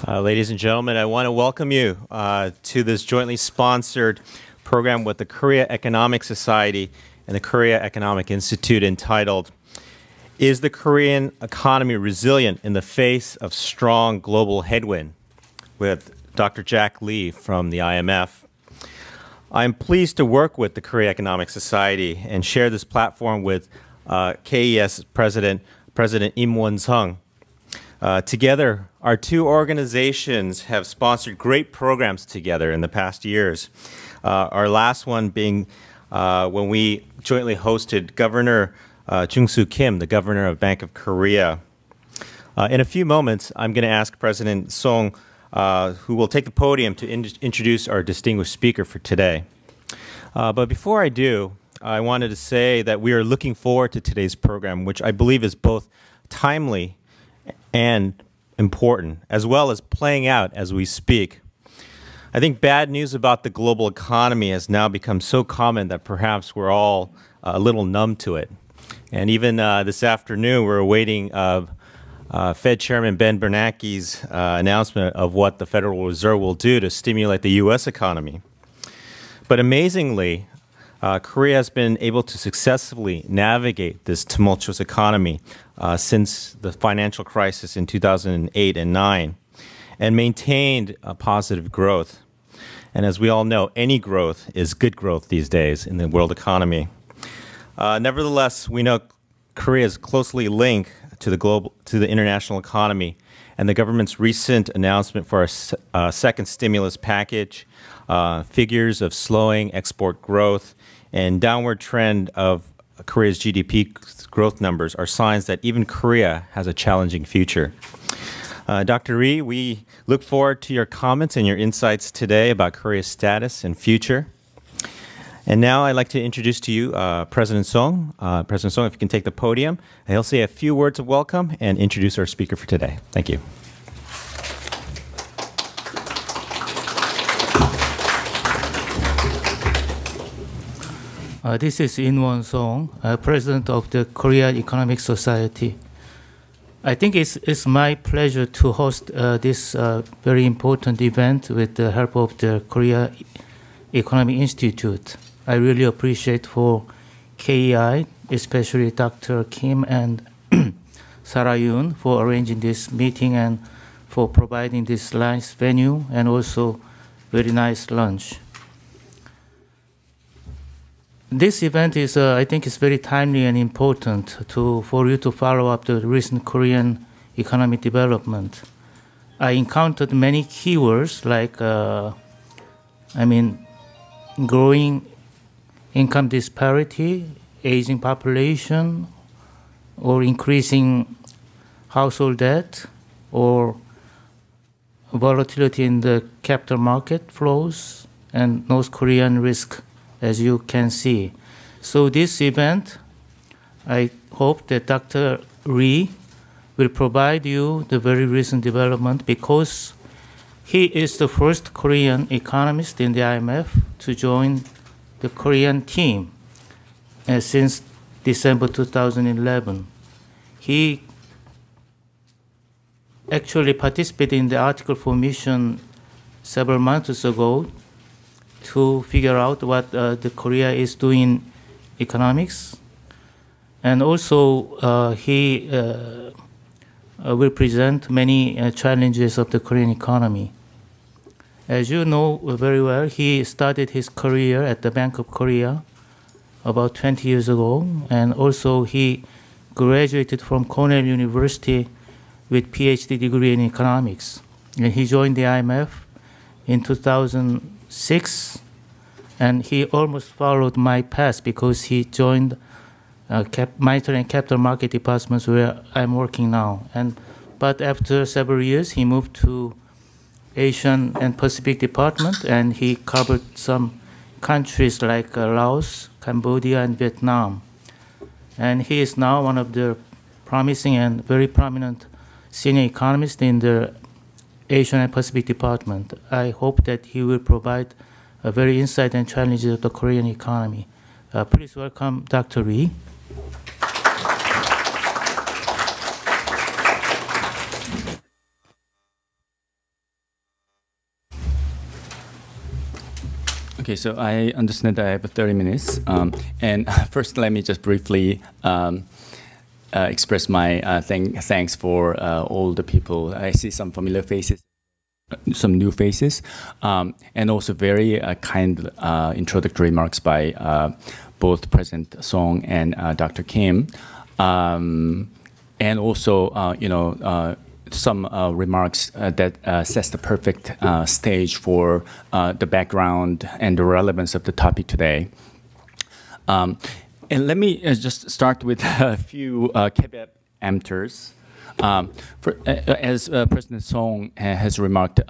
Ladies and gentlemen, I want to welcome you to this jointly sponsored program with the Korea Economic Society and the Korea Economic Institute entitled, "Is the Korean Economy Resilient in the Face of Strong Global Headwind?" with Dr. Jack Lee from the IMF. I am pleased to work with the Korea Economic Society and share this platform with KES President Im Won-sung. Together, our two organizations have sponsored great programs together in the past years. Our last one being when we jointly hosted Governor Jung-soo Kim, the governor of Bank of Korea. In a few moments, I'm going to ask President Song, who will take the podium to introduce our distinguished speaker for today. But before I do, I wanted to say that we are looking forward to today's program, which I believe is both timely and important, as well as playing out as we speak. I think bad news about the global economy has now become so common that perhaps we're all a little numb to it. And even this afternoon, we're awaiting Fed Chairman Ben Bernanke's announcement of what the Federal Reserve will do to stimulate the U.S. economy. But amazingly, Korea has been able to successfully navigate this tumultuous economy since the financial crisis in 2008 and 2009 and maintained a positive growth. And as we all know, any growth is good growth these days in the world economy. Nevertheless, we know Korea is closely linked to the international economy, and the government's recent announcement for a second stimulus package, figures of slowing export growth, and downward trend of Korea's GDP growth numbers are signs that even Korea has a challenging future. Dr. Lee, we look forward to your comments and your insights today about Korea's status and future. And now I'd like to introduce to you President Song. President Song, if you can take the podium, he'll say a few words of welcome and introduce our speaker for today. Thank you. This is Im Won-sung, President of the Korea Economic Society. I think it's my pleasure to host this very important event with the help of the Korea Economic Institute. I really appreciate for KEI, especially Dr. Kim and Sarah Yoon, for arranging this meeting and for providing this nice venue and also very nice lunch. This event is, I think, is very timely and important for you to follow up the recent Korean economic development. I encountered many keywords like, growing income disparity, aging population, or increasing household debt, or volatility in the capital market flows, and North Korean risk, as you can see. So this event, I hope that Dr. Lee will provide you the very recent development because he is the first Korean economist in the IMF to join the Korean team since December 2011. He actually participated in the article formation several months ago to figure out what the Korea is doing in economics. And also he will present many challenges of the Korean economy. As you know very well, he started his career at the Bank of Korea about 20 years ago, and also he graduated from Cornell University with PhD degree in economics. And he joined the IMF in 2006, and he almost followed my path because he joined monetary and capital market departments where I'm working now. But after several years, he moved to Asian and Pacific Department, and he covered some countries like Laos, Cambodia, and Vietnam. And he is now one of the promising and very prominent senior economists in the Asian and Pacific Department. I hope that he will provide a very insight and challenges of the Korean economy. Please welcome Dr. Lee. Okay, so I understand that I have 30 minutes. And first, let me just briefly express my thanks for all the people. I see some familiar faces, some new faces, and also very kind introductory remarks by both President Song and Dr. Kim. And also, some remarks that sets the perfect stage for the background and the relevance of the topic today. And let me just start with a few caveat emptors. As President Song has remarked,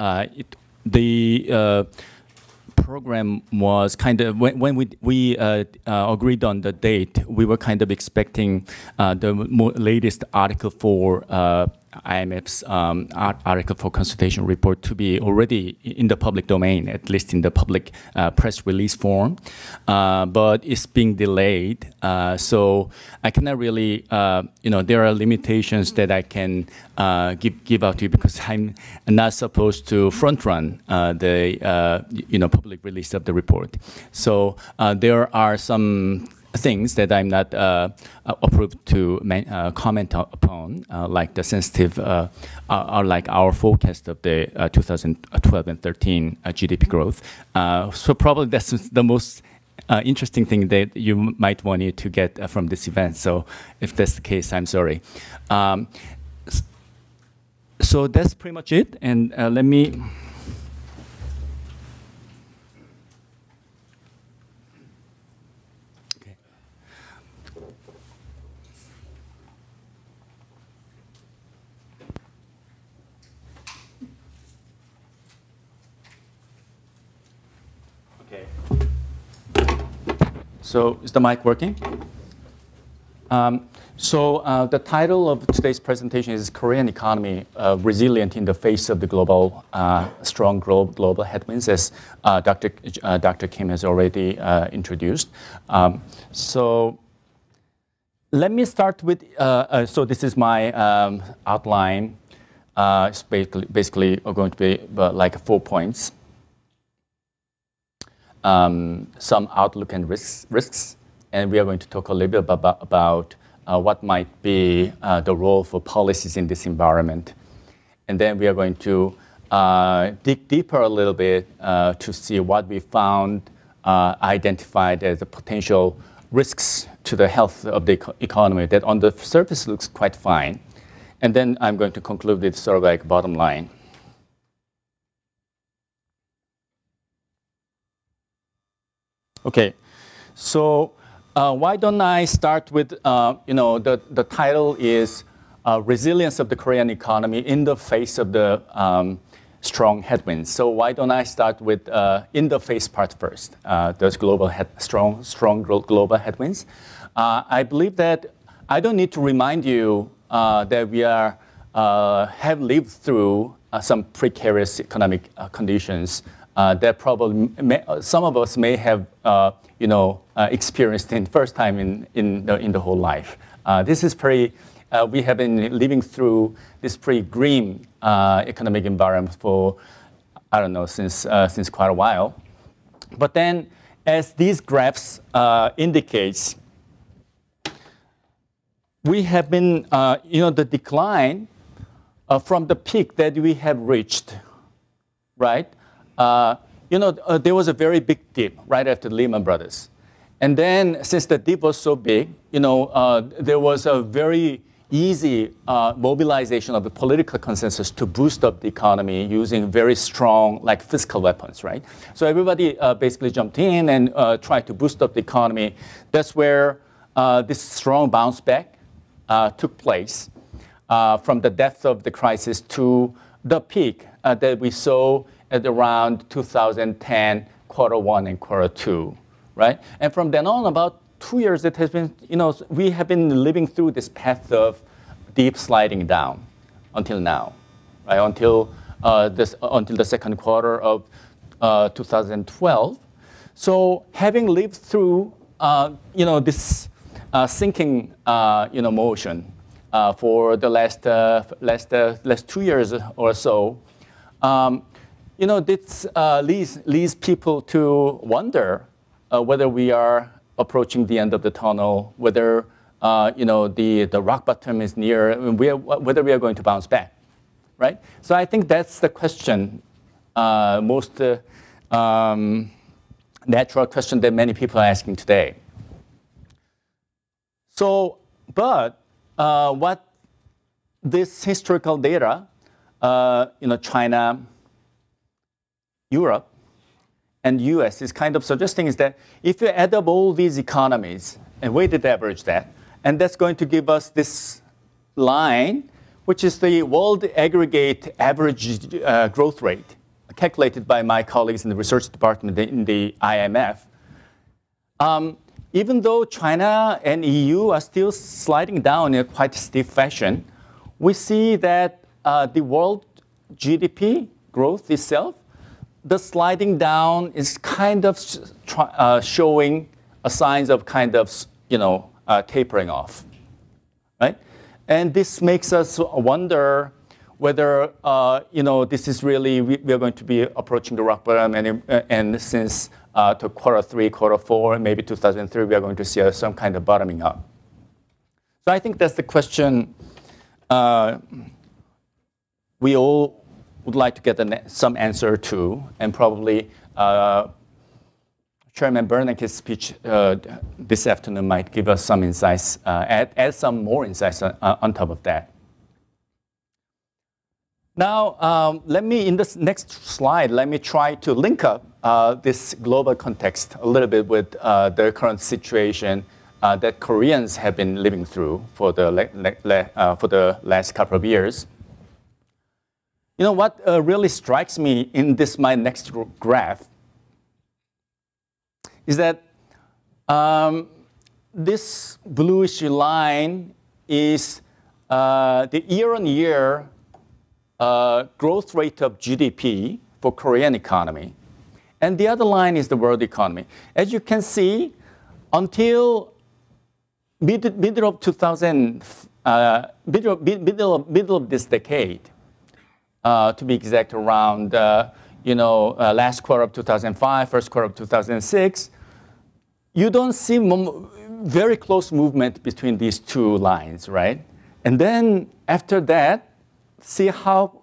the program was kind of, when we agreed on the date, we were kind of expecting the latest Article 4 IMF's Article 4 consultation report to be already in the public domain, at least in the public press release form, but it's being delayed. So I cannot really, there are limitations that I can give out to you because I'm not supposed to front run the public release of the report. So there are some things that I'm not approved to comment upon, like the sensitive, like our forecast of the 2012 and 13 GDP growth. So probably that's the most interesting thing that you might want to get from this event. So if that's the case, I'm sorry. So that's pretty much it. And let me. So is the mic working? The title of today's presentation is Korean Economy Resilient in the Face of the Global, Strong Global Headwinds, as Dr. Kim has already introduced. So let me start with, so this is my outline. It's basically going to be like 4 points. Some outlook and risks, and we are going to talk a little bit about what might be the role for policies in this environment. And then we are going to dig deeper a little bit to see what we found identified as the potential risks to the health of the economy that on the surface looks quite fine. And then I'm going to conclude with sort of like bottom line. Okay, so why don't I start with, the title is Resilience of the Korean Economy in the Face of the Strong Headwinds. So why don't I start with in the face part first, those strong global headwinds. I believe that I don't need to remind you that we have lived through some precarious economic conditions that probably some of us may have, experienced in first time in the whole life. This is pretty. We have been living through this pretty grim economic environment for, I don't know, since quite a while. But then, as these graphs indicates, we have been, the decline from the peak that we have reached, right? There was a very big dip right after Lehman Brothers. And then since the dip was so big, there was a very easy mobilization of the political consensus to boost up the economy using very strong, like fiscal weapons, right? So everybody basically jumped in and tried to boost up the economy. That's where this strong bounce back took place from the depth of the crisis to the peak that we saw at around 2010, Q1 and Q2, right? And from then on, about 2 years, it has been, we have been living through this path of deep sliding down until now, right? Until the second quarter of 2012. So having lived through, this sinking, motion for the last 2 years or so, this leads people to wonder whether we are approaching the end of the tunnel, whether the rock bottom is near, and whether we are going to bounce back, right? So I think that's the question, most natural question that many people are asking today. So, but what this historical data, China, Europe, and US is kind of suggesting is that if you add up all these economies and weighted average that, and that's going to give us this line, which is the world aggregate average growth rate, calculated by my colleagues in the research department in the IMF. Even though China and EU are still sliding down in a quite stiff fashion, we see that the world GDP growth itself, the sliding down is kind of showing signs of kind of, tapering off, right? And this makes us wonder whether, this is really, we are going to be approaching the rock bottom, and since to Q3, Q4, and maybe 2003, we are going to see some kind of bottoming up. So I think that's the question we all would like to get some answer to, and probably Chairman Bernanke's speech this afternoon might give us some insights, add some more insights on top of that. Now, let me, in this next slide, let me try to link up this global context a little bit with the current situation that Koreans have been living through for the last couple of years. What really strikes me in my next graph is that this bluish line is the year-on-year growth rate of GDP for Korean economy. And the other line is the world economy. As you can see, until middle of this decade, to be exact, around last quarter of 2005, first quarter of 2006, you don't see very close movement between these two lines, right? And then after that, see how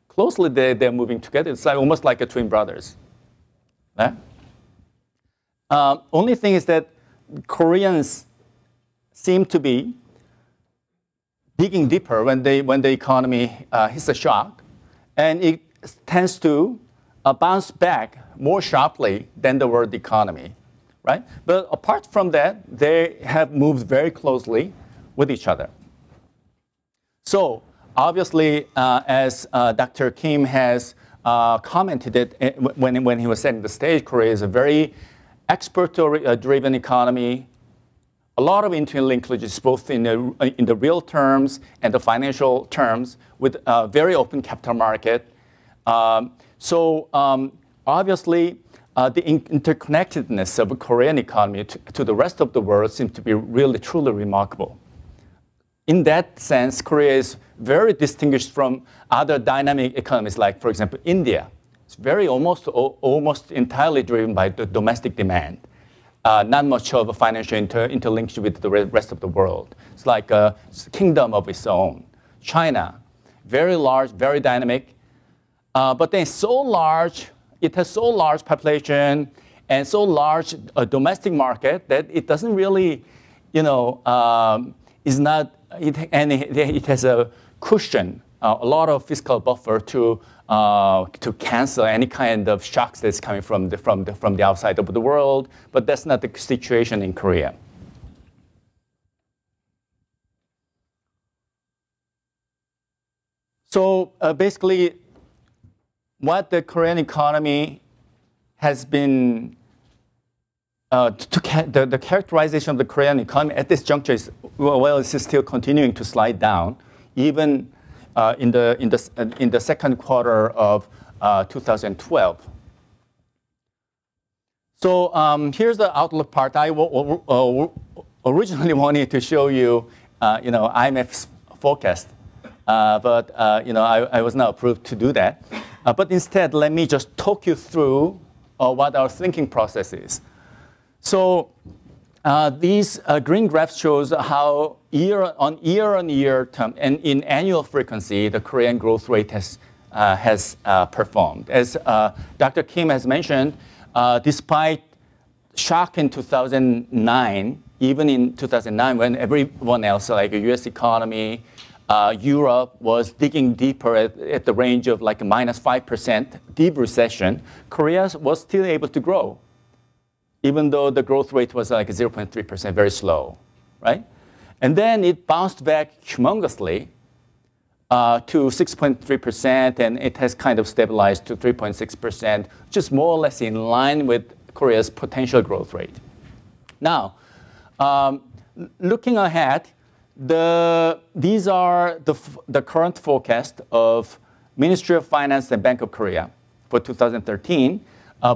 closely they're moving together. It's almost like a twin brothers. Right? Only thing is that Koreans seem to be digging deeper when the economy hits a shock, and it tends to bounce back more sharply than the world economy, right? But apart from that, they have moved very closely with each other. So obviously, as Dr. Kim has commented it when he was setting the stage, Korea is a very export-driven economy. A lot of interlinkages, both in the real terms and the financial terms, with a very open capital market. So obviously, the interconnectedness of the Korean economy to the rest of the world seems to be really, truly remarkable. In that sense, Korea is very distinguished from other dynamic economies, like, for example, India. It's almost entirely driven by the domestic demand. Not much of a financial interlinkage with the rest of the world. It's like a kingdom of its own. China, very large, very dynamic, but then so large, it has so large population and so large a domestic market that it doesn't really, is not, it has a cushion, a lot of fiscal buffer to cancel any kind of shocks that's coming from the outside of the world, but that's not the situation in Korea. So basically, what the Korean economy has been, the characterization of the Korean economy at this juncture is, well, it's still continuing to slide down, even in the second quarter of 2012. So here's the outlook part. I originally wanted to show you, IMF's forecast, but I was not approved to do that. But instead, let me just talk you through what our thinking process is. So these green graphs shows how year-on-year term and in annual frequency, the Korean growth rate has performed. As Dr. Kim has mentioned, despite shock in 2009, even in 2009 when everyone else, like the US economy, Europe was digging deeper at the range of like a -5% deep recession, Korea was still able to grow, even though the growth rate was like 0.3%, very slow, right? And then it bounced back humongously to 6.3%, and it has kind of stabilized to 3.6%, just more or less in line with Korea's potential growth rate. Now, looking ahead, these are the current forecast of Ministry of Finance and Bank of Korea for 2013.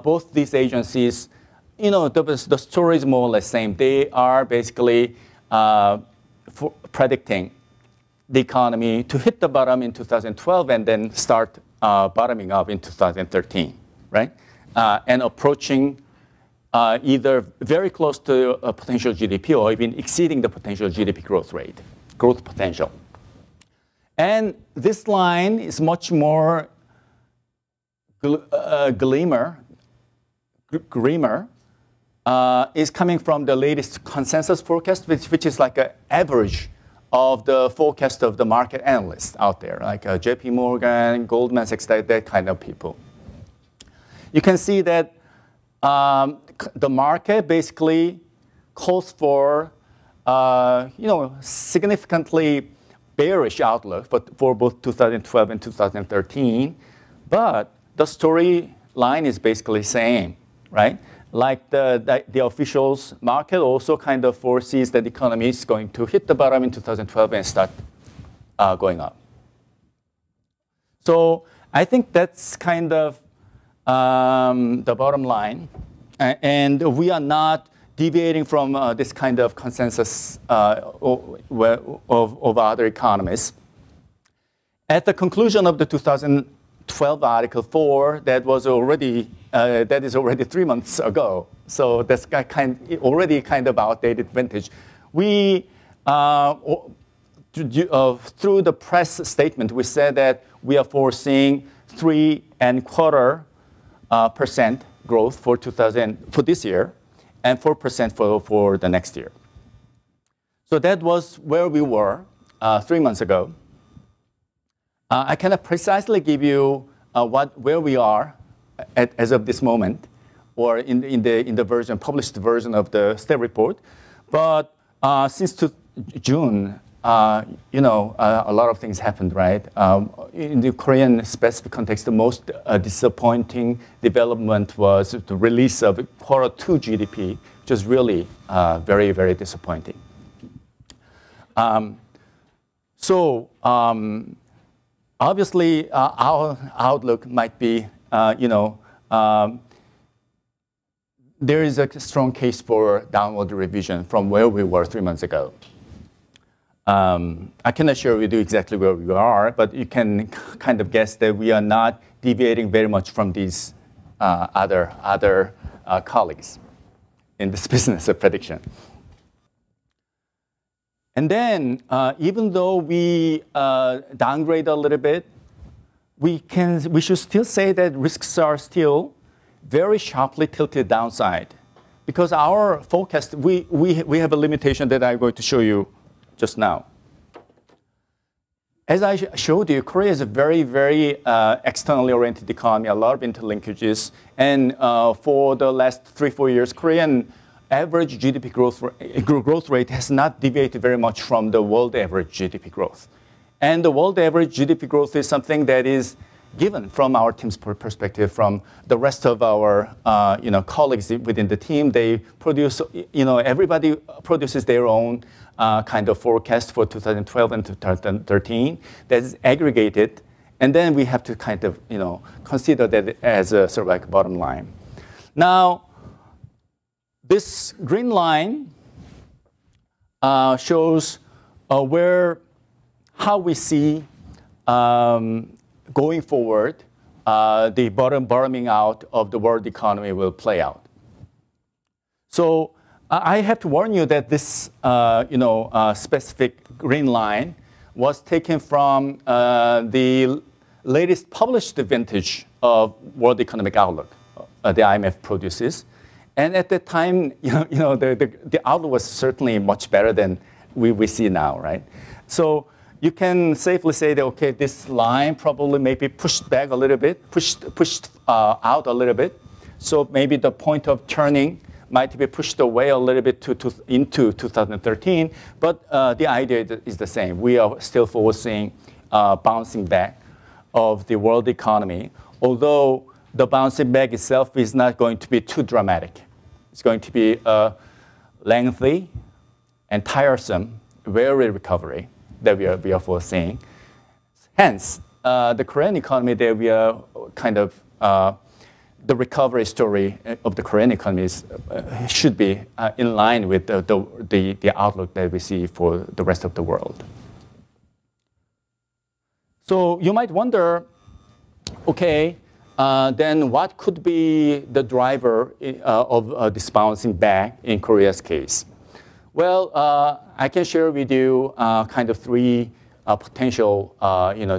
Both these agencies, you know, the story is more or less same. They are basically predicting the economy to hit the bottom in 2012 and then start bottoming up in 2013, right? And approaching either very close to a potential GDP or even exceeding the potential GDP growth potential. And this line is much more grimmer, is coming from the latest consensus forecast, which is like an average of the forecast of the market analysts out there, like JP Morgan, Goldman Sachs, that kind of people. You can see that the market basically calls for significantly bearish outlook for both 2012 and 2013, but the storyline is basically the same, right? Like the officials, market also kind of foresees that the economy is going to hit the bottom in 2012 and start going up. So I think that's kind of the bottom line. And we are not deviating from this kind of consensus of other economists. At the conclusion of the 2012 Article 4, that is already 3 months ago. So that's already kind of outdated vintage. We, through the press statement, we said that we are foreseeing 3.25% growth for this year, and 4% for the next year. So that was where we were 3 months ago. I cannot precisely give you where we are as of this moment, or in the published version of the state report, but since June, a lot of things happened, right? In the Korean specific context, the most disappointing development was the release of Q2 GDP, which is really very, very disappointing. Obviously, our outlook might be, there is a strong case for downward revision from where we were 3 months ago. I cannot share with you exactly where we are, but you can kind of guess that we are not deviating very much from these other colleagues in this business of prediction. And then, even though we downgrade a little bit, we should still say that risks are still very sharply tilted downside, because our forecast, we have a limitation that I'm going to show you just now. As I showed you, Korea is a very, very externally oriented economy, a lot of interlinkages. And for the last 3-4 years, Korean average GDP growth rate has not deviated very much from the world average GDP growth. And the world average GDP growth is something that is given from our team's perspective, from the rest of our colleagues within the team. They produce, everybody produces their own kind of forecast for 2012 and 2013 that is aggregated, and then we have to kind of consider that as a sort of like bottom line. Now, this green line shows how we see going forward the bottoming out of the world economy will play out. So I have to warn you that this specific green line was taken from the latest published vintage of World Economic Outlook, the IMF produces. And at that time, the outlook was certainly much better than we see now, right? So you can safely say that, okay, this line probably may be pushed back a little bit, pushed out a little bit. So maybe the point of turning might be pushed away a little bit into 2013. But the idea is the same. We are still foreseeing bouncing back of the world economy, although the bouncing back itself is not going to be too dramatic. It's going to be a lengthy and tiresome, weary recovery that we are foreseeing. Hence, the Korean economy that we are kind of, the recovery story of the Korean economy should be in line with the outlook that we see for the rest of the world. So you might wonder, okay, then what could be the driver of this bouncing back in Korea's case? Well, I can share with you kind of three potential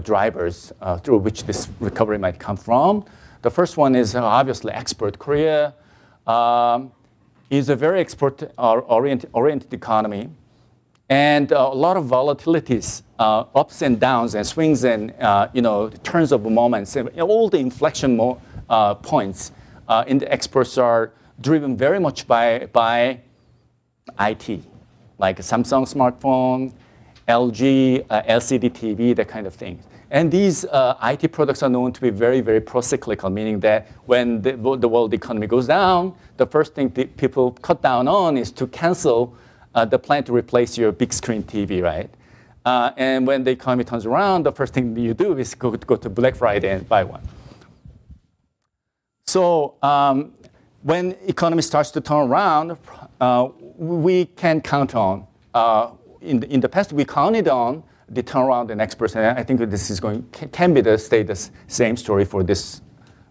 drivers through which this recovery might come from. The first one is obviously export. Korea is a very export-oriented economy, and a lot of volatilities, ups and downs, and swings, and turns of moments. And all the inflection points in the exports are driven very much by IT, like Samsung smartphone, LG, LCD TV, that kind of thing. And these IT products are known to be very, very pro-cyclical, meaning that when the world economy goes down, the first thing people cut down on is to cancel the plan to replace your big screen TV, right? And when the economy turns around, the first thing you do is go to Black Friday and buy one. So when economy starts to turn around, we can count on, in the past, we counted on the turnaround in exports, and I think this is can be the same story for this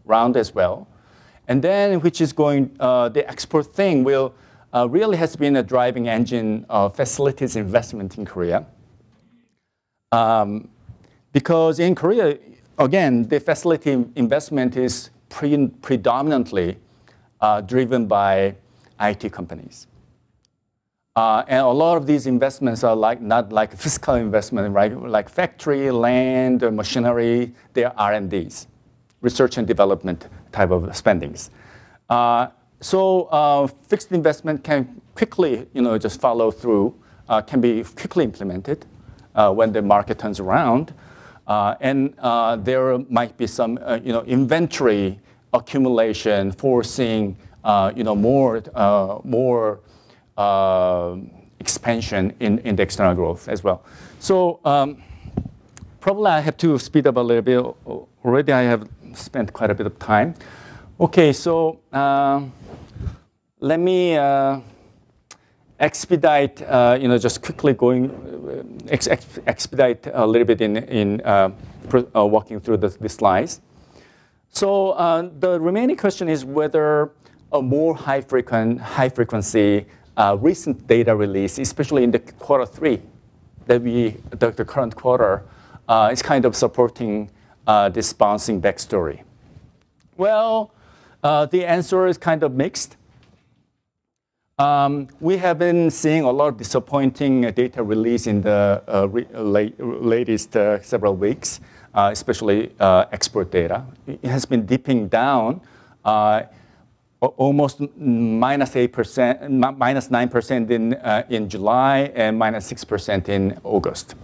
round as well. And then, which is the export thing will really has been a driving engine of facilities investment in Korea. Because in Korea, again, the facility investment is predominantly driven by IT companies. And a lot of these investments are not like fiscal investment, right? Like factory, land, machinery, they're R&Ds, research and development type of spendings. So fixed investment can quickly, just follow through, can be quickly implemented when the market turns around. And there might be some, inventory accumulation forcing, more expansion in the external growth as well. So probably I have to speed up a little bit. Already I have spent quite a bit of time. Okay, so let me expedite, just quickly expedite a little bit in walking through the slides. So the remaining question is whether a more high frequency recent data release, especially in the Q3, that the current quarter, is kind of supporting this bouncing back story. Well, the answer is kind of mixed. We have been seeing a lot of disappointing data release in the latest several weeks, especially export data. It has been dipping down almost -8%, -9% in July, and -6% in August.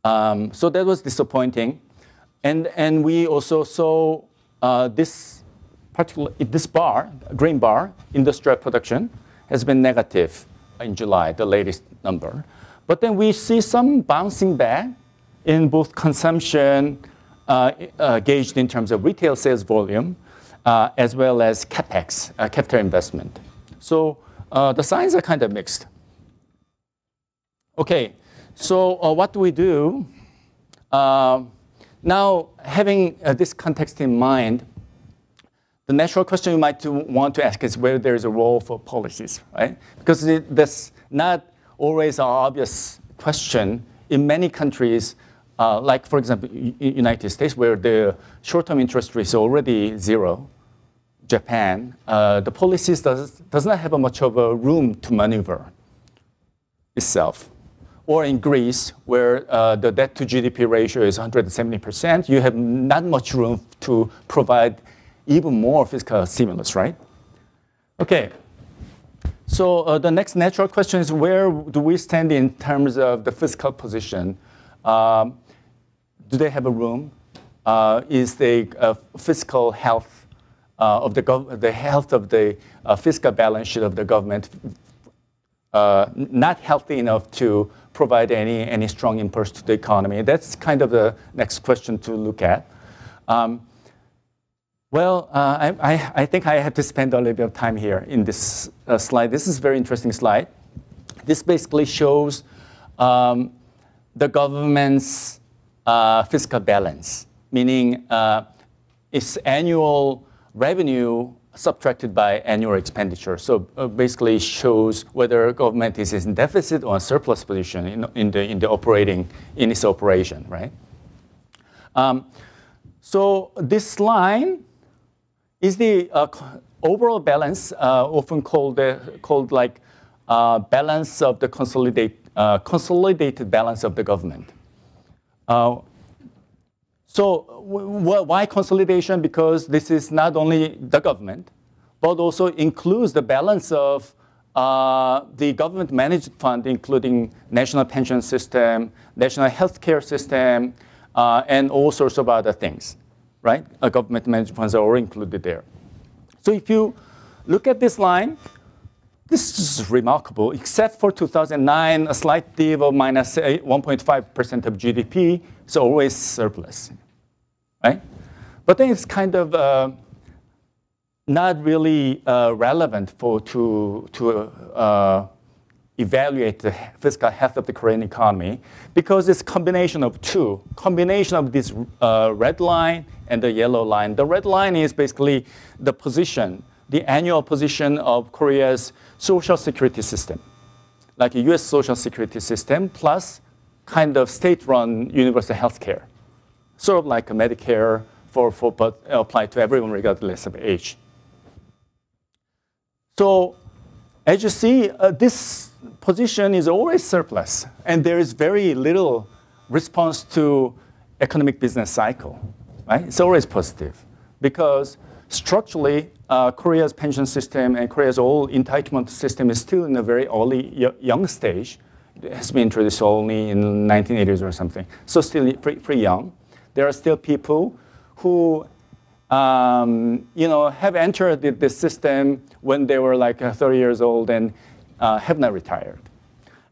So that was disappointing, and we also saw this green bar, industrial production, has been negative in July, the latest number. But then we see some bouncing back in both consumption gauged in terms of retail sales volume, as well as capex, capital investment. So the signs are kind of mixed. Okay, so what do we do? Now, having this context in mind, the natural question you might want to ask is whether there is a role for policies, right? Because that's not always an obvious question. In many countries, like, for example, United States, where the short-term interest rate is already zero, Japan, the policies does not have much of a room to maneuver itself. Or in Greece, where the debt to GDP ratio is 170%, you have not much room to provide even more fiscal stimulus, right? Okay. So the next natural question is, where do we stand in terms of the fiscal position? Do they have a room? Is the fiscal health of the health of the fiscal balance sheet of the government not healthy enough to provide any strong impulse to the economy? That's kind of the next question to look at. Well, I think I have to spend a little bit of time here in this slide. This is a very interesting slide. This basically shows the government's fiscal balance, meaning its annual revenue subtracted by annual expenditure. So basically shows whether government is in deficit or a surplus position in its operation, right? So this line is the overall balance, often called like balance of the consolidated balance of the government. So why consolidation? Because this is not only the government, but also includes the balance of the government managed fund, including national pension system, national healthcare system, and all sorts of other things, right? Government managed funds are all included there. So if you look at this line, this is remarkable. Except for 2009, a slight dip of minus 1.5% of GDP, so always surplus, right? But then it's kind of not really relevant to evaluate the fiscal health of the Korean economy, because it's a combination of two. Combination of this red line and the yellow line. The red line is basically the position, the annual position of Korea's social security system, like a US social security system plus kind of state-run universal health care, sort of like a Medicare but applied to everyone regardless of age. So as you see, this position is always surplus, and there is very little response to economic business cycle, right? It's always positive because structurally, Korea's pension system and Korea's whole entitlement system is still in a very early, young stage. It has been introduced only in 1980s or something, so still pretty young. There are still people who have entered this system when they were like 30 years old and have not retired.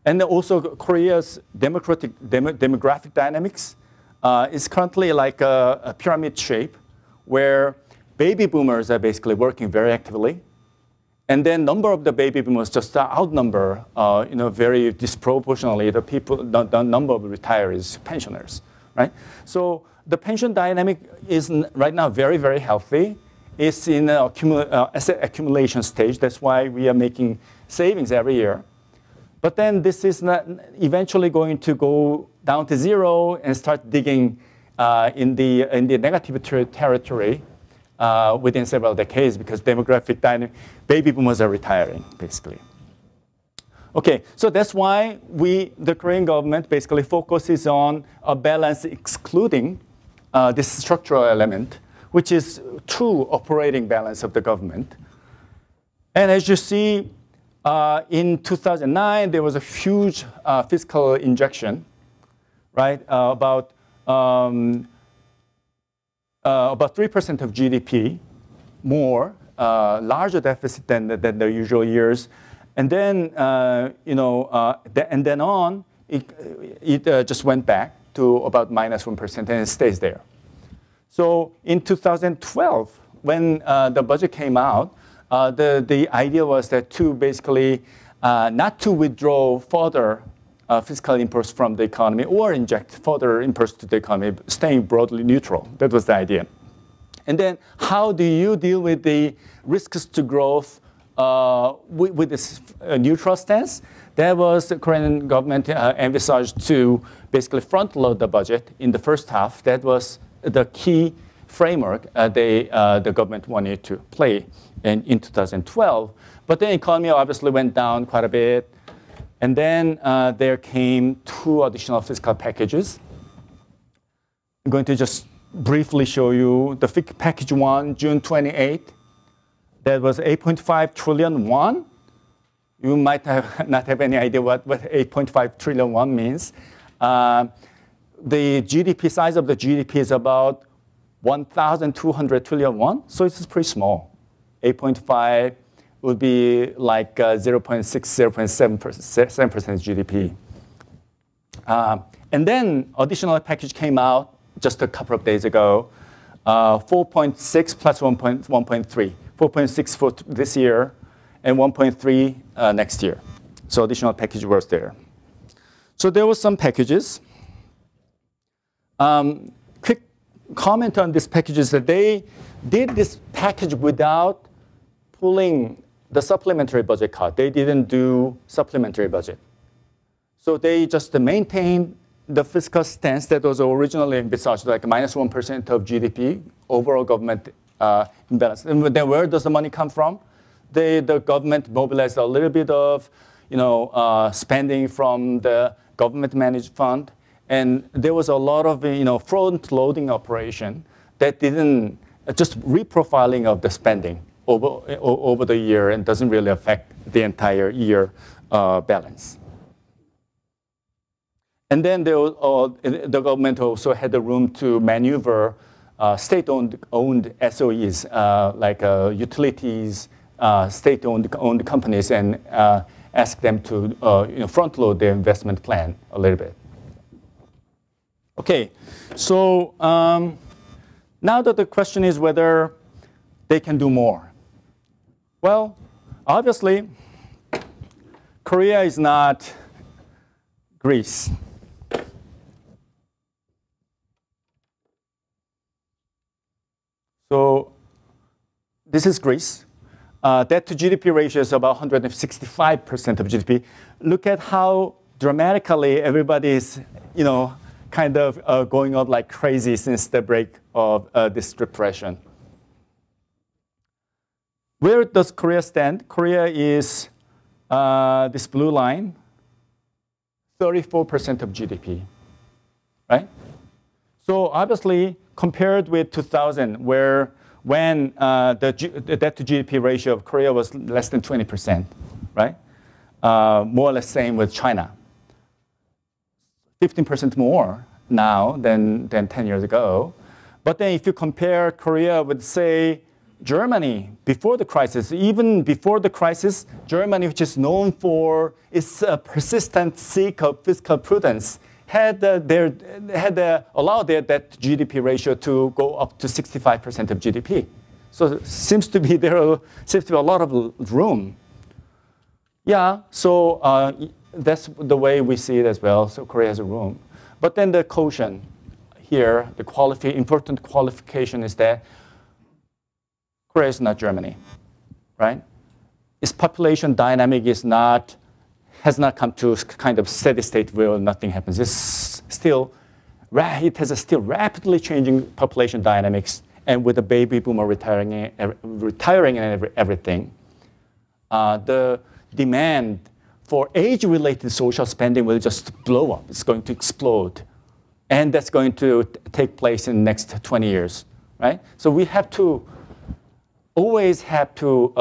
And also Korea's demographic dynamics is currently like a pyramid shape where baby boomers are basically working very actively. And then number of the baby boomers just outnumber very disproportionately the number of retirees, pensioners, right? So the pension dynamic is right now very, very healthy. It's in asset accumulation stage. That's why we are making savings every year. But then this is not eventually going to go down to zero and start digging in the negative territory within several decades because demographic dynamic, baby boomers are retiring, basically. Okay, so that's why the Korean government basically focuses on a balance excluding this structural element, which is true operating balance of the government. And as you see, in 2009, there was a huge fiscal injection, right? About 3% of GDP, more, larger deficit than the usual years. And then, and then on, it just went back to about minus 1%, and it stays there. So in 2012, when the budget came out, the idea was that to basically not to withdraw further fiscal impulse from the economy or inject further impulse to the economy, staying broadly neutral. That was the idea. And then how do you deal with the risks to growth with this neutral stance? That was the Korean government envisaged to basically front load the budget in the first half. That was the key framework the government wanted to play in 2012. But the economy obviously went down quite a bit. And then there came 2 additional fiscal packages. I'm going to just briefly show you the package 1, June 28. That was 8.5 trillion won. You might not have any idea what 8.5 trillion won means. The GDP size of the GDP is about 1,200 trillion won, so it's pretty small. 8.5 would be like 0.6, 0.7% GDP. And then additional package came out just a couple of days ago, 4.6 plus 1.3. 4.6 for this year, and 1.3 next year. So additional package was there. So there were some packages. Quick comment on this package is that they did this package without pulling the supplementary budget cut. They didn't do supplementary budget. So they just maintained the fiscal stance that was originally envisaged, like minus 1% of GDP, overall government imbalance. And then where does the money come from? The government mobilized a little bit of spending from the government-managed fund. And there was a lot of front-loading operation that didn't, just reprofiling of the spending over the year and doesn't really affect the entire year balance. And then the government also had the room to maneuver state-owned SOEs, like utilities, state-owned companies, and ask them to front-load their investment plan a little bit. Okay, so now that the question is whether they can do more. Well, obviously, Korea is not Greece. So this is Greece. Debt to GDP ratio is about 165% of GDP. Look at how dramatically everybody is, kind of going up like crazy since the break of this depression. Where does Korea stand? Korea is this blue line, 34% of GDP, right? So obviously, compared with 2000, when the debt to GDP ratio of Korea was less than 20%, right? More or less same with China. 15% more now than 10 years ago. But then if you compare Korea with, say, Germany before the crisis, even before the crisis, Germany, which is known for its persistent seek of fiscal prudence, had allowed their debt to GDP ratio to go up to 65% of GDP. So there seems to be a lot of room. Yeah, so that's the way we see it as well. So Korea has a room. But then the quotient here, the important qualification is that Korea is not Germany, right? Its population dynamic has not come to kind of steady state where nothing happens. It has a still rapidly changing population dynamics, and with the baby boomer retiring and everything, the demand for age-related social spending will just blow up. It's going to explode, and that's going to take place in the next 20 years, right? So we always have to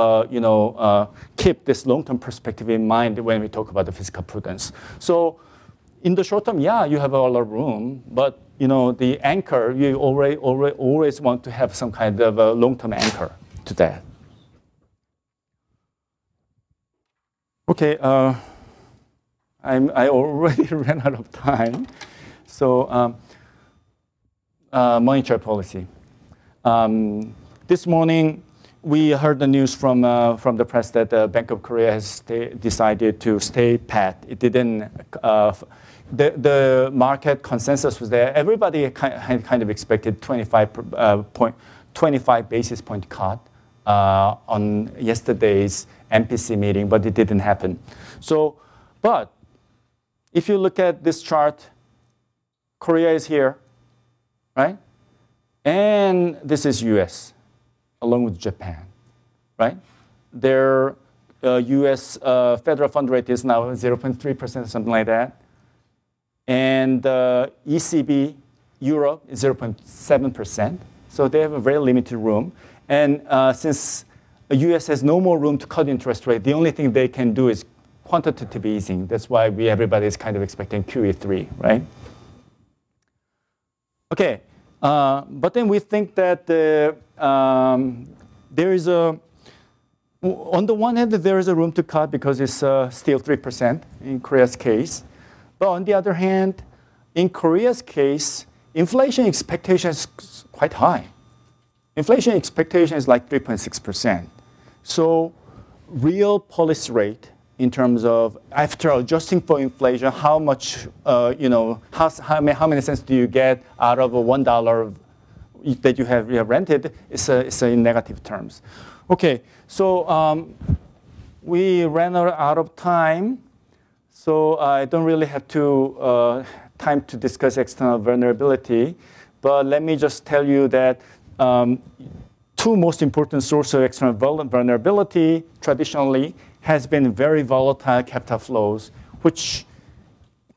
keep this long-term perspective in mind when we talk about the fiscal prudence. So in the short term, yeah, you have a lot of room, but the anchor, you always want to have some kind of a long-term anchor to that. Okay, I already ran out of time. So monetary policy. This morning, we heard the news from the press that the Bank of Korea has decided to stay pat. It didn't. The market consensus was there. Everybody kind of expected 25 basis point cut on yesterday's MPC meeting, but it didn't happen. So, but if you look at this chart, Korea is here, right? And this is US, along with Japan, right? Their US federal fund rate is now 0.3%, something like that. And ECB, Europe, is 0.7%. So they have a very limited room. And since the US has no more room to cut interest rate, the only thing they can do is quantitative easing. That's why everybody is kind of expecting QE3, right? Okay, but then we think that there is on the one hand, there is a room to cut because it's still 3% in Korea's case. But on the other hand, in Korea's case, inflation expectation is quite high. Inflation expectation is like 3.6%. So real policy rate in terms of after adjusting for inflation, how much, how many cents do you get out of a $1 that you have rented? It's in negative terms. Okay, so we ran out of time. So I don't really have time to discuss external vulnerability. But let me just tell you that two most important sources of external vulnerability traditionally has been very volatile capital flows, which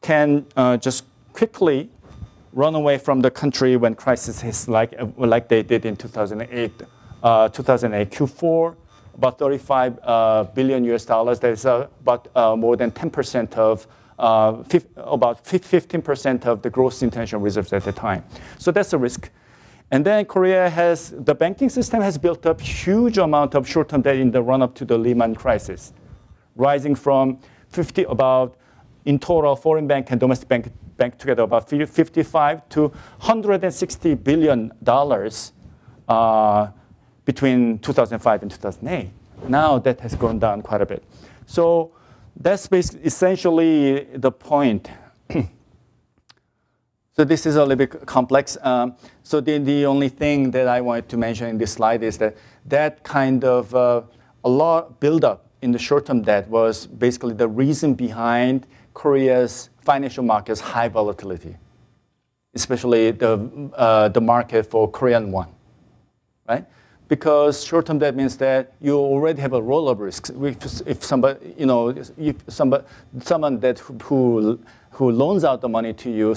can just quickly run away from the country when crisis hits, like they did in 2008 Q4. About 35 billion US dollars. There's about more than 10% of, about 15% of the gross international reserves at the time. So that's a risk. And then Korea the banking system has built up huge amount of short-term debt in the run-up to the Lehman crisis, rising from in total, foreign bank and domestic bank together, about 55 to $160 billion between 2005 and 2008. Now that has gone down quite a bit. So that's essentially the point. So this is a little bit complex. So the only thing that I wanted to mention in this slide is that kind of a lot buildup in the short-term debt was basically the reason behind Korea's financial market's high volatility, especially the market for Korean won, right? Because short-term debt means that you already have a rollover risk. If somebody, someone who loans out the money to you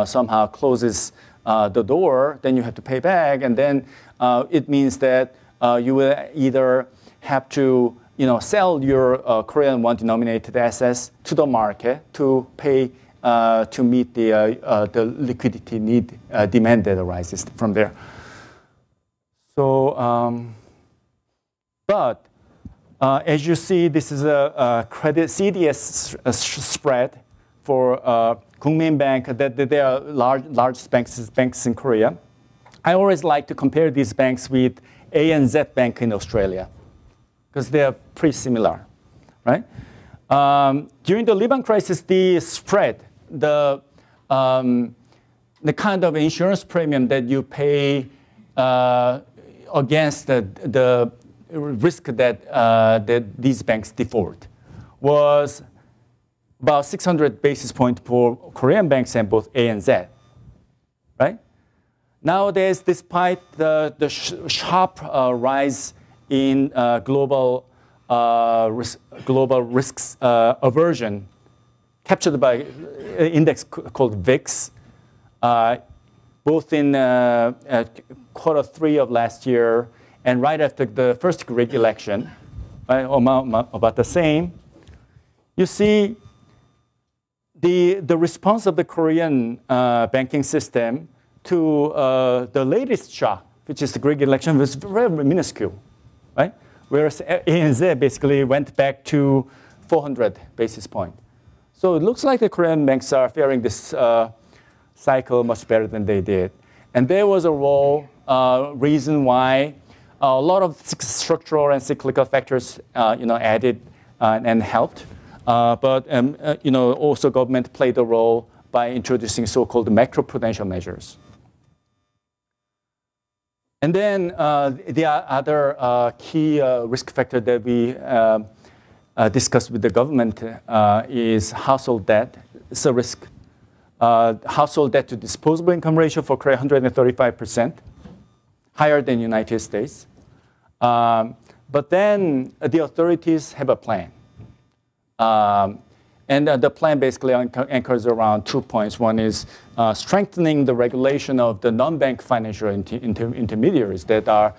somehow closes the door, then you have to pay back, and then it means that you will either have to sell your Korean won denominated assets to the market to pay to meet the liquidity demand that arises from there. So, but as you see, this is a credit CDS spread for Kookmin Bank. That they are large banks in Korea. I always like to compare these banks with ANZ Bank in Australia because they are pretty similar, right? During the Lehman crisis, the spread, the kind of insurance premium that you pay against the risk that these banks default was about 600 basis points for Korean banks and both A and Z, right? Nowadays, despite the sharp rise in global risks aversion captured by an index called VIX, both in Q3 of last year and right after the first Greek election, right, about the same, you see the response of the Korean banking system to the latest shock, which is the Greek election, was very minuscule, right? Whereas ANZ basically went back to 400 basis points. So it looks like the Korean banks are faring this cycle much better than they did. And there was a reason why a lot of structural and cyclical factors, added and helped. But also government played a role by introducing so-called macroprudential measures. And then the other key risk factor that we discussed with the government is household debt. It's a risk. Household debt to disposable income ratio for Korea, 135%, higher than United States. But then the authorities have a plan. And the plan basically anchors around 2 points. One is strengthening the regulation of the non-bank financial intermediaries that are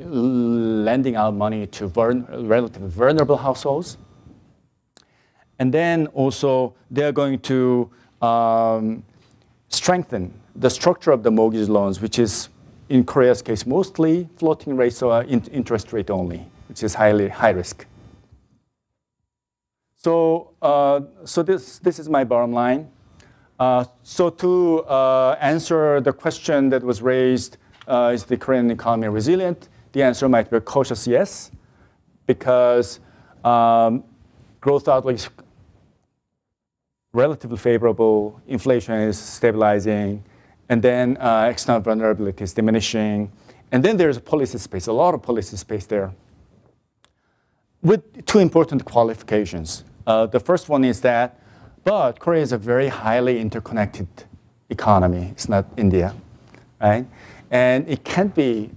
lending out money to relatively vulnerable households. And then also they're going to strengthen the structure of the mortgage loans, which is, in Korea's case, mostly floating rates or interest rate only, which is high risk. So, this is my bottom line. So to answer the question that was raised, is the Korean economy resilient? The answer might be a cautious yes, because growth outlook is relatively favorable, inflation is stabilizing, and then external vulnerability is diminishing. And then there's a policy space, a lot of policy space there, with two important qualifications. The first one is that, but Korea is a very highly interconnected economy. It's not India, right? And it can't be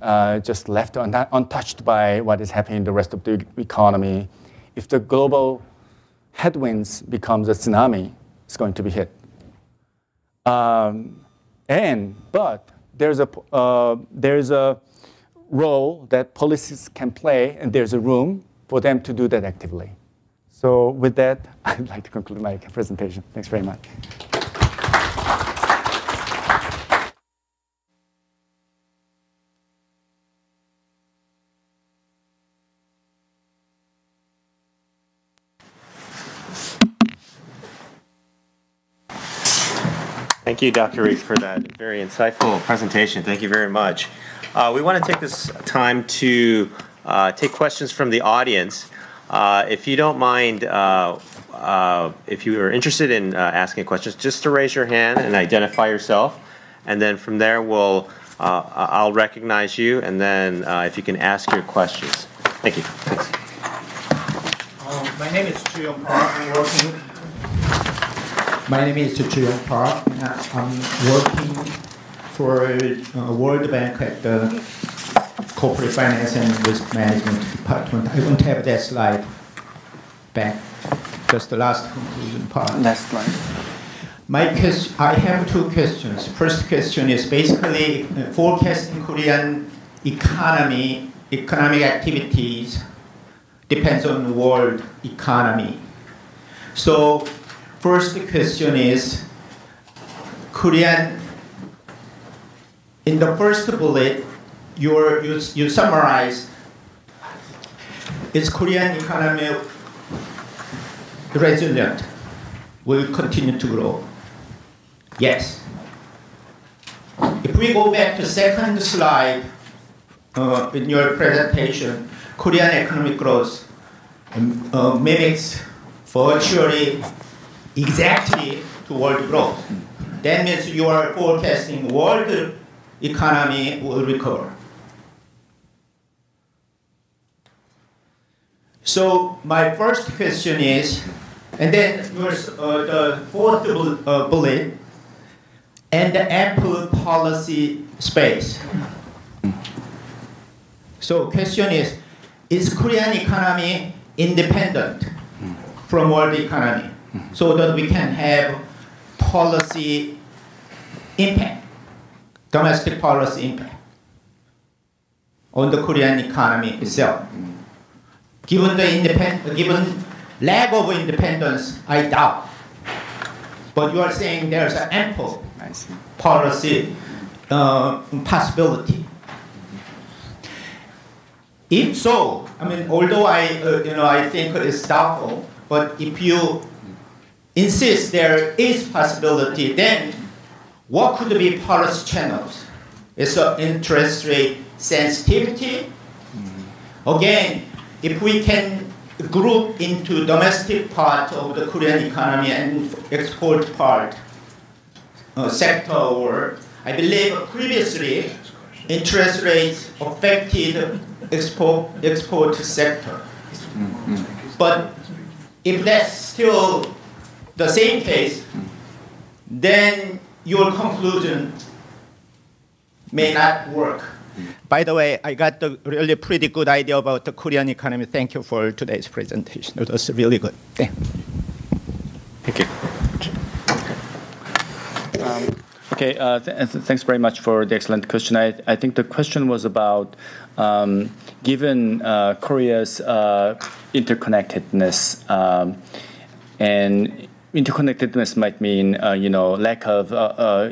just left untouched by what is happening in the rest of the economy. If the global headwinds becomes a tsunami, it's going to be hit. But there's a role that policies can play, and there's a room for them to do that actively. So with that, I'd like to conclude my presentation. Thanks very much. Thank you, Dr. Reek, for that very insightful presentation. Thank you very much. We want to take this time to take questions from the audience. If you don't mind, if you are interested in asking questions, just to raise your hand and identify yourself, and then from there I'll recognize you, and then if you can ask your questions. Thank you. Thanks. My name is Jookyung Park. My name is Jookyung Park. I'm working for World Bank at the Corporate Finance and Risk Management Department. I won't have that slide back. Just the last conclusion part. Last slide. I have two questions. First question is basically forecasting Korean economic activities depends on the world economy. So first question is Korean. In the first bullet, you summarize, is Korean economy resilient? Will continue to grow? Yes. If we go back to second slide in your presentation, Korean economic growth mimics virtually exactly to world growth. That means you are forecasting world economy will recover. So my first question is, and then the fourth bullet, and the ample policy space. So question is Korean economy independent from world economy so that we can have policy impact, domestic policy impact on the Korean economy itself? Given given lack of independence, I doubt. But you are saying there's an ample policy possibility. If so, I mean, although I think it's doubtful, but if you insist there is possibility, then what could be policy channels? It's an interest rate sensitivity. Again, if we can group into domestic part of the Korean economy and export part sector, or I believe previously interest rates affected export sector. But if that's still the same case, then your conclusion may not work. By the way, I got a really pretty good idea about the Korean economy. Thank you for today's presentation. It was really good. Thank you. Thanks very much for the excellent question. I think the question was about, given Korea's interconnectedness, and interconnectedness might mean, lack of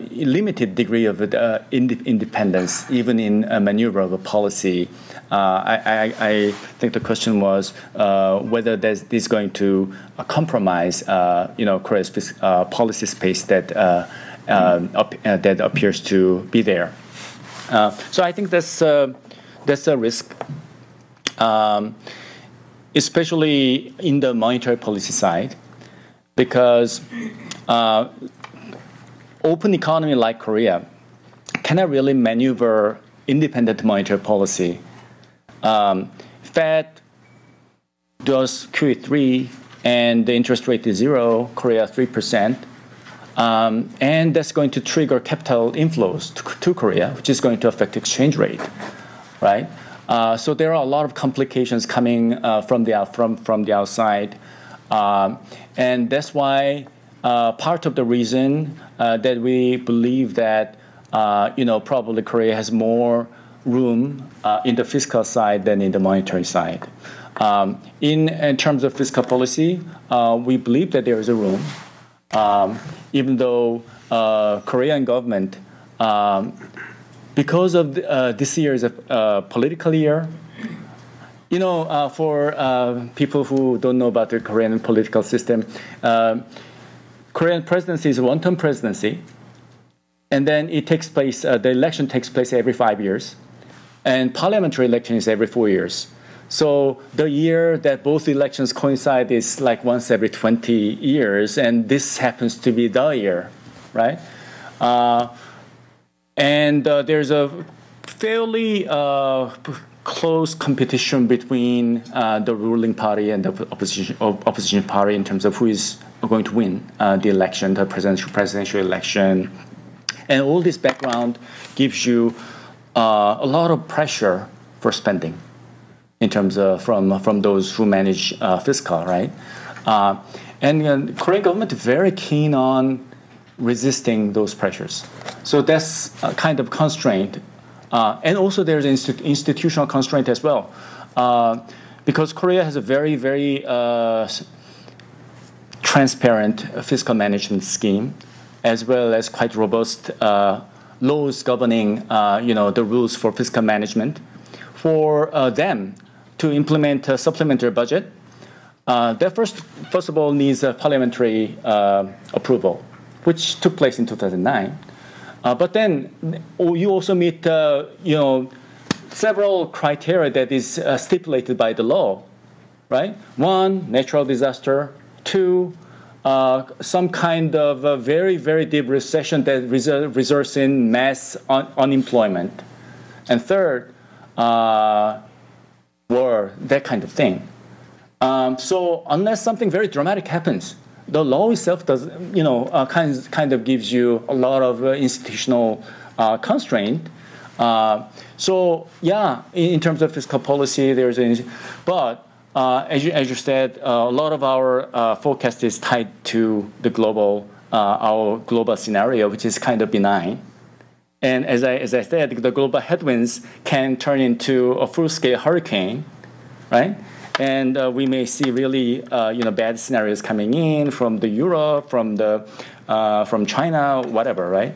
limited degree of independence, even in a maneuverable policy. I think the question was whether this is going to compromise, Korea's policy space that appears to be there. So I think that's a risk, especially in the monetary policy side. Because open economy like Korea cannot really maneuver independent monetary policy. Fed does QE3 and the interest rate is 0, Korea 3%. And that's going to trigger capital inflows to Korea, which is going to affect exchange rate, right? So there are a lot of complications coming from the outside. And that's why part of the reason that we believe that probably Korea has more room in the fiscal side than in the monetary side. In terms of fiscal policy, we believe that there is a room, even though Korean government, because of this year is a political year. For people who don't know about the Korean political system, Korean presidency is a one-term presidency, and then it takes place. The election takes place every 5 years, and parliamentary election is every 4 years. So the year that both elections coincide is like once every 20 years, and this happens to be the year, right? And there's a fairly close competition between the ruling party and the opposition party in terms of who is going to win the election, the presidential election. And all this background gives you a lot of pressure for spending in terms of from those who manage fiscal, right? And Korean government is very keen on resisting those pressures. So that's a kind of constraint. And also there's institutional constraint as well. Because Korea has a very, very transparent fiscal management scheme, as well as quite robust laws governing the rules for fiscal management. For them to implement a supplementary budget, that first of all needs a parliamentary approval, which took place in 2009. But then you also meet, several criteria that is stipulated by the law, right? 1, natural disaster. 2, some kind of a very, very deep recession that results in mass unemployment. And 3rd, war, that kind of thing. So unless something very dramatic happens, the law itself does, kind of gives you a lot of institutional constraint. So yeah, in terms of fiscal policy, as you said, a lot of our forecast is tied to the our global scenario, which is kind of benign. And as I said, the global headwinds can turn into a full-scale hurricane, right? And we may see really, bad scenarios coming in from the Europe, from China, whatever, right?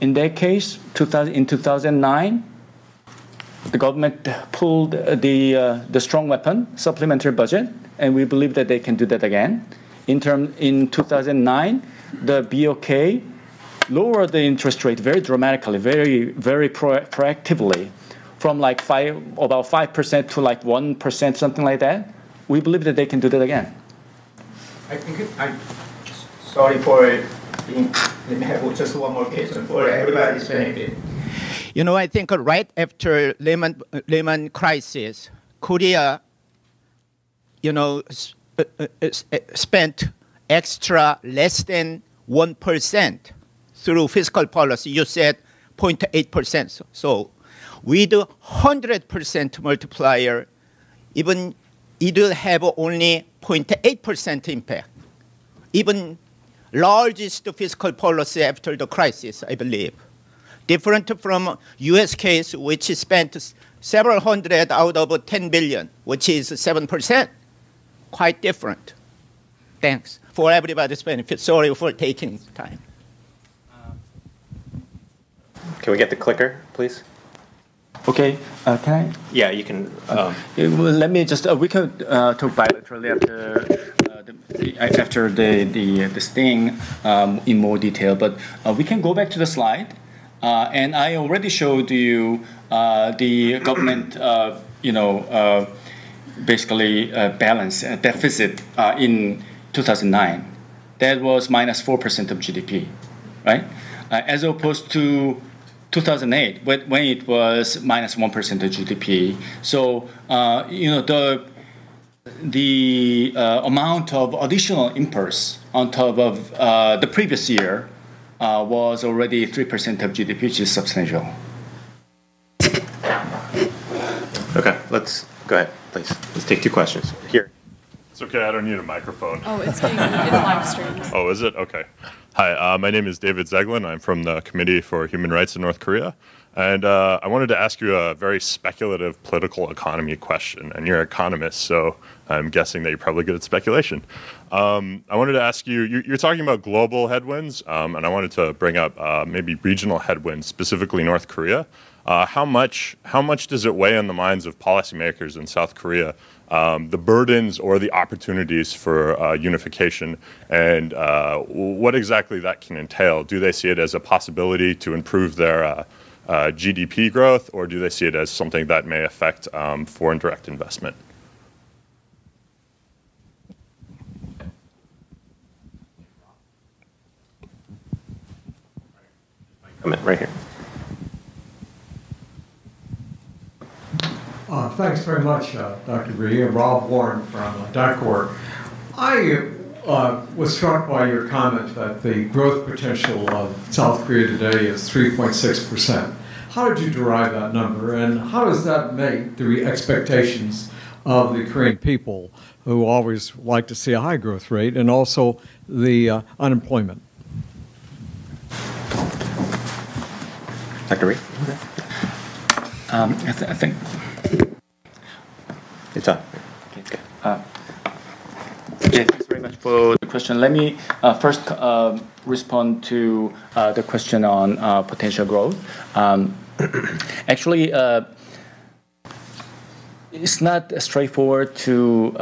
In that case, in 2009, the government pulled the strong weapon, supplementary budget, and we believe that they can do that again. In 2009, the BOK lower the interest rate very dramatically, very proactively, from like about 5% to like 1%, something like that, we believe that they can do that again. I think sorry for being. Let me have just one more question for everybody's benefit. You know, I think right after Lehman crisis, Korea, you know, spent extra less than 1% through fiscal policy. You said 0.8%. So with 100% multiplier, even it will have only 0.8% impact. Even largest fiscal policy after the crisis, I believe. Different from US case, which spent several hundred out of 10 billion, which is 7%. Quite different. Thanks for everybody's benefit. Sorry for taking time. Can we get the clicker, please? Okay, can I? Yeah, you can. Let me just, we can talk bilaterally after the sting in more detail, but we can go back to the slide. And I already showed you the government, basically balance deficit in 2009. That was minus 4% of GDP, right? As opposed to 2008, when it was minus 1% of GDP. So, the amount of additional impulse on top of the previous year was already 3% of GDP, which is substantial. Okay, let's go ahead, please. Let's take two questions. Here. It's okay, I don't need a microphone. Oh, it's live streamed. Oh, is it? Okay. Hi, my name is David Zeglin. I'm from the Committee for Human Rights in North Korea. And I wanted to ask you a very speculative political economy question. And you're an economist, so I'm guessing that you're probably good at speculation. I wanted to ask you, you're talking about global headwinds, and I wanted to bring up maybe regional headwinds, specifically North Korea. How much does it weigh on the minds of policymakers in South Korea, the burdens or the opportunities for unification, and what exactly that can entail? Do they see it as a possibility to improve their GDP growth, or do they see it as something that may affect foreign direct investment? Come in, right here. Thanks very much, Dr. Bree. Rob Warren from DICOR. I was struck by your comment that the growth potential of South Korea today is 3.6%. How did you derive that number, and how does that make the expectations of the Korean people, who always like to see a high growth rate, and also the unemployment? Dr. Ree? I think it's on. Okay. Yeah, thanks very much for the question. Let me first respond to the question on potential growth. Actually, it's not straightforward to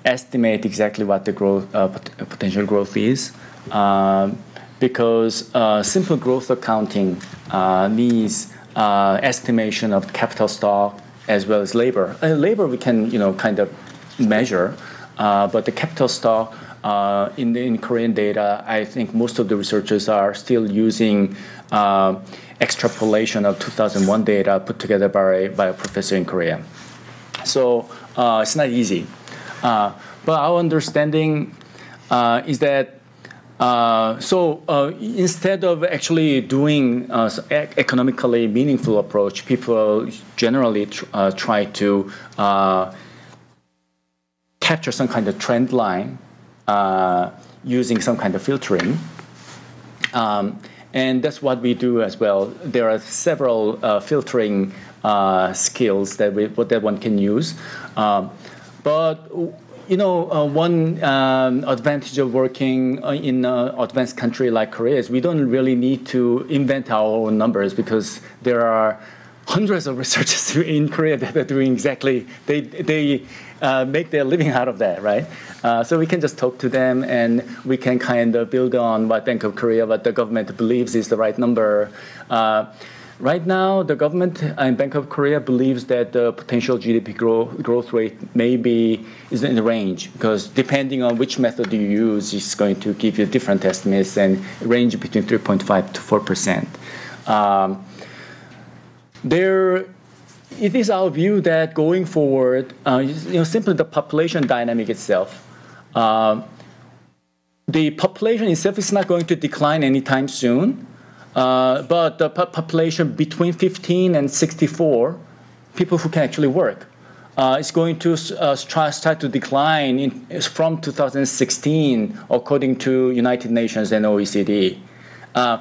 estimate exactly what the growth potential growth is, because simple growth accounting needs estimation of capital stock as well as labor. Labor we can kind of measure, but the capital stock in Korean data, I think most of the researchers are still using extrapolation of 2001 data put together by a professor in Korea. So it's not easy. But our understanding is that instead of actually doing economically meaningful approach, people generally try to capture some kind of trend line using some kind of filtering. And that's what we do as well. There are several filtering skills that one can use. But one advantage of working in an advanced country like Korea is we don't really need to invent our own numbers, because there are hundreds of researchers in Korea that are doing exactly, they make their living out of that, right? So we can just talk to them, and we can kind of build on what Bank of Korea, what the government believes is the right number. Right now, the government and Bank of Korea believes that the potential GDP growth rate is in the range, because depending on which method you use, it's going to give you different estimates and range between 3.5 to 4%. It is our view that going forward, simply the population dynamic itself, the population itself is not going to decline anytime soon. But the population between 15 and 64, people who can actually work, is going to start to decline from 2016, according to United Nations and OECD.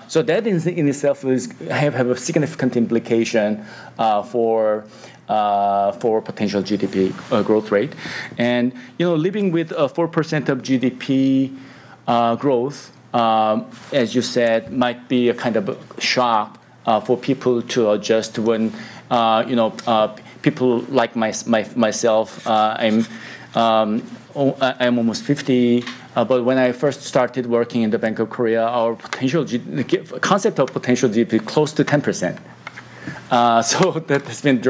So that in itself have a significant implication for potential GDP growth rate. And living with a 4% of GDP growth, as you said, might be a kind of a shock for people to adjust when, people like myself, I'm almost 50, but when I first started working in the Bank of Korea, our the concept of potential GDP close to 10%. So that has been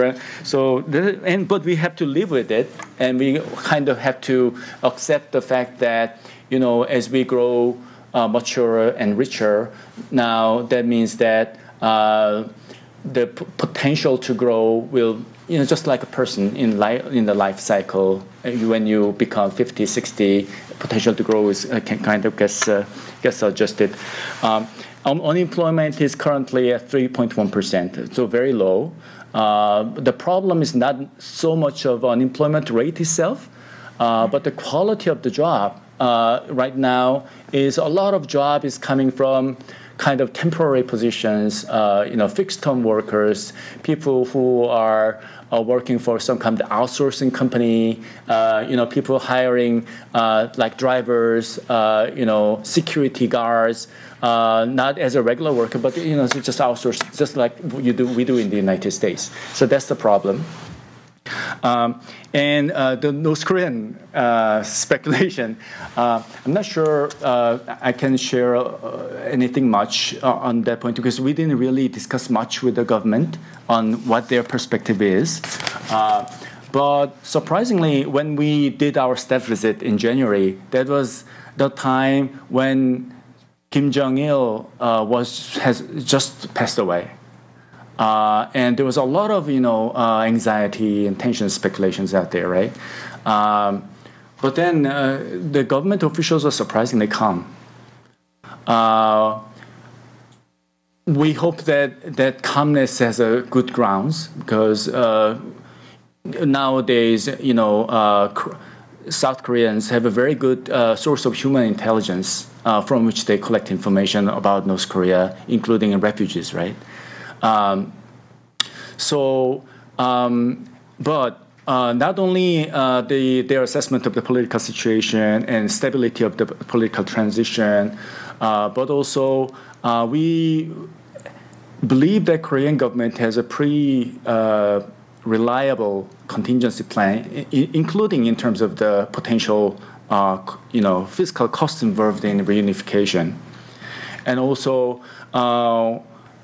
but we have to live with it, and we kind of have to accept the fact that as we grow mature and richer, now that means that the potential to grow will, just like a person in the life cycle, when you become 50, 60, potential to grow can kind of gets adjusted. Unemployment is currently at 3.1%, so very low. The problem is not so much of unemployment rate itself, but the quality of the job. Right now is a lot of job is coming from kind of temporary positions, fixed-term workers, people who are working for some kind of outsourcing company, people hiring like drivers, security guards, not as a regular worker, but just outsourced, just like we do in the United States. So that's the problem. And the North Korean speculation, I'm not sure I can share anything much on that point, because we didn't really discuss much with the government on what their perspective is. But surprisingly, when we did our staff visit in January, that was the time when Kim Jong-il has just passed away. And there was a lot of, anxiety and tension speculations out there, right? But then the government officials are surprisingly calm. We hope that calmness has a good grounds, because nowadays, South Koreans have a very good source of human intelligence from which they collect information about North Korea, including refugees, right? But not only their assessment of the political situation and stability of the political transition, but also we believe that Korean government has a pretty reliable contingency plan, including in terms of the potential, fiscal costs involved in reunification, and also.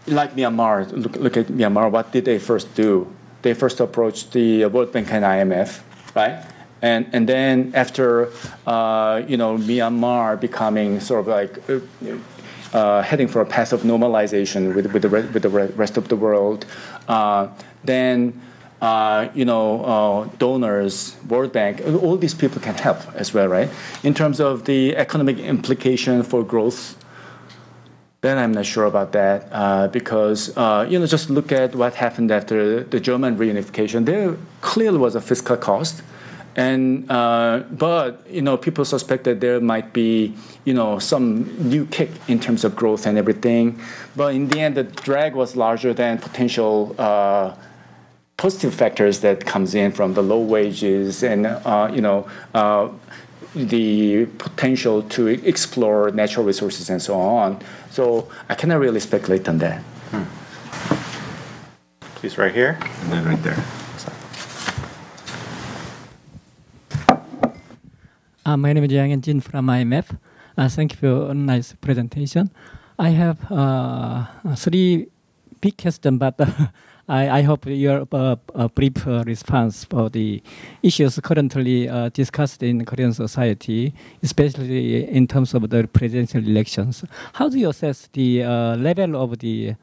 Like Myanmar, look at Myanmar. What did they first do? They first approached the World Bank and IMF, right? And then after Myanmar becoming sort of like heading for a path of normalization with the rest of the world, then donors, World Bank, all these people can help as well, right? In terms of the economic implication for growth. Then I'm not sure about that because, just look at what happened after the German reunification. There clearly was a fiscal cost. And, but, people suspect that there might be, some new kick in terms of growth and everything. But in the end, the drag was larger than potential positive factors that comes in from the low wages and, the potential to explore natural resources and so on. So I cannot really speculate on that. Please, right here, and then right there. My name is Yang Jin from IMF. Thank you for a nice presentation. I have three big questions, but I hope your brief response for the issues currently discussed in Korean society, especially in terms of the presidential elections. How do you assess the level of the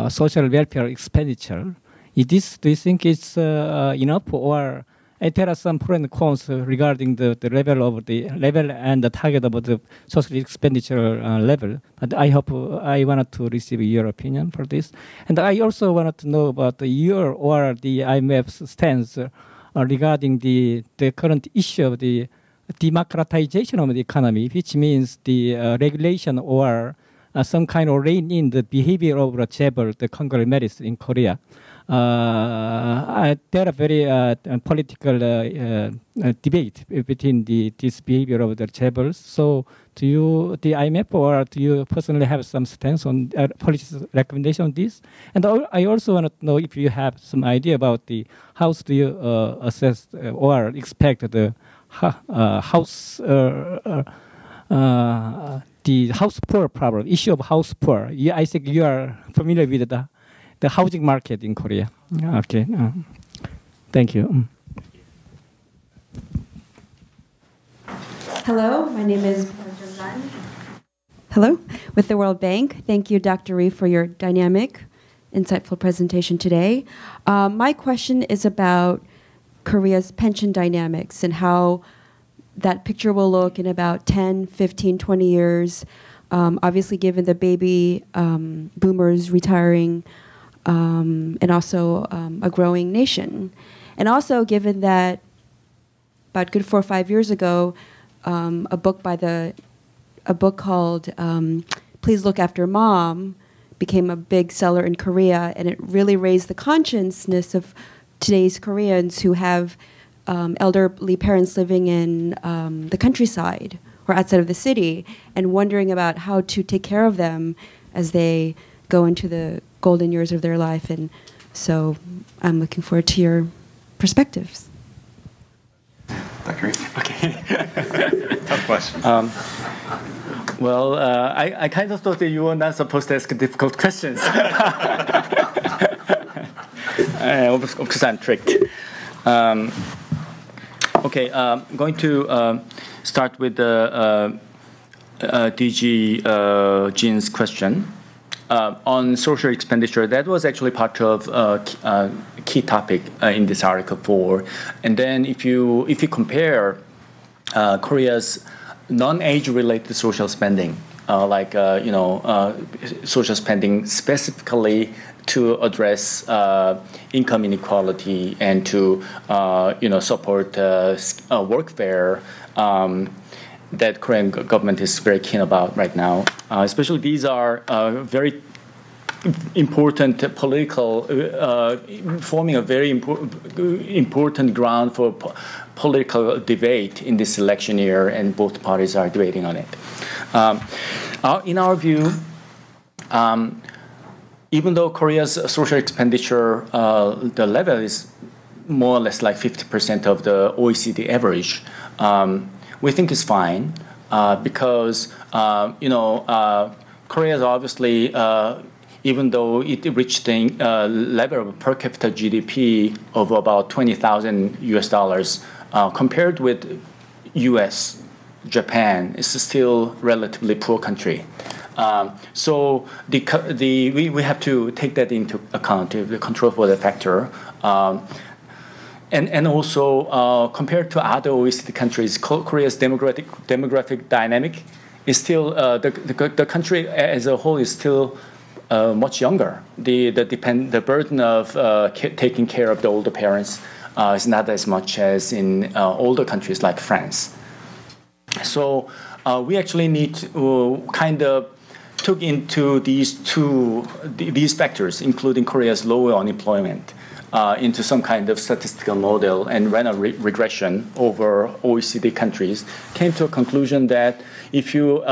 social welfare expenditure? Do you think it's enough, or there are some pros and cons regarding the level of the level and the target of the social expenditure level? But I hope I wanted to receive your opinion for this, and I also wanted to know about your or the IMF's stance regarding the current issue of the democratization of the economy, which means the regulation or some kind of rein in the behavior of the chaebol, the conglomerates in Korea. There are very political debate between this behavior of the chaebols. So, do you, the IMF, or do you personally have some stance on policy recommendation on this? And I also want to know if you have some idea about the how do you assess or expect the house. The house poor problem, issue of house poor. I think you are familiar with the housing market in Korea. Okay, thank you. Hello, my name is Hello, with the World Bank. Thank you, Dr. Rhee, for your dynamic, insightful presentation today. My question is about Korea's pension dynamics and how that picture will look in about 10, 15, 20 years, obviously given the baby boomers retiring and also a growing nation. And also given that about good 4 or 5 years ago, a book called Please Look After Mom became a big seller in Korea, and it really raised the consciousness of today's Koreans who have elderly parents living in the countryside or outside of the city, and wondering about how to take care of them as they go into the golden years of their life. And so I'm looking forward to your perspectives. Dr. Rhee? Okay. Tough question. Well, I kind of thought that you were not supposed to ask difficult questions. Of course, I'm tricked. Okay, I'm going to start with DG Jin's question on social expenditure. That was actually part of a key topic in this Article 4. And then if you compare Korea's non-age-related social spending, social spending specifically to address income inequality and to support workfare that Korean government is very keen about right now. Especially these are very important political, forming a very important ground for political debate in this election year, and both parties are debating on it. In our view, even though Korea's social expenditure, the level is more or less like 50% of the OECD average, we think it's fine because Korea is obviously, even though it reached the level of per capita GDP of about $20,000 compared with U.S., Japan, it's still relatively poor country. So we have to take that into account, the control for the factor. And also compared to other OECD countries, Korea's demographic dynamic is still, the country as a whole is still much younger. The burden of taking care of the older parents is not as much as in older countries like France. So we actually need to kind of took into these factors, including Korea's lower unemployment, into some kind of statistical model and ran a regression over OECD countries, came to a conclusion that if you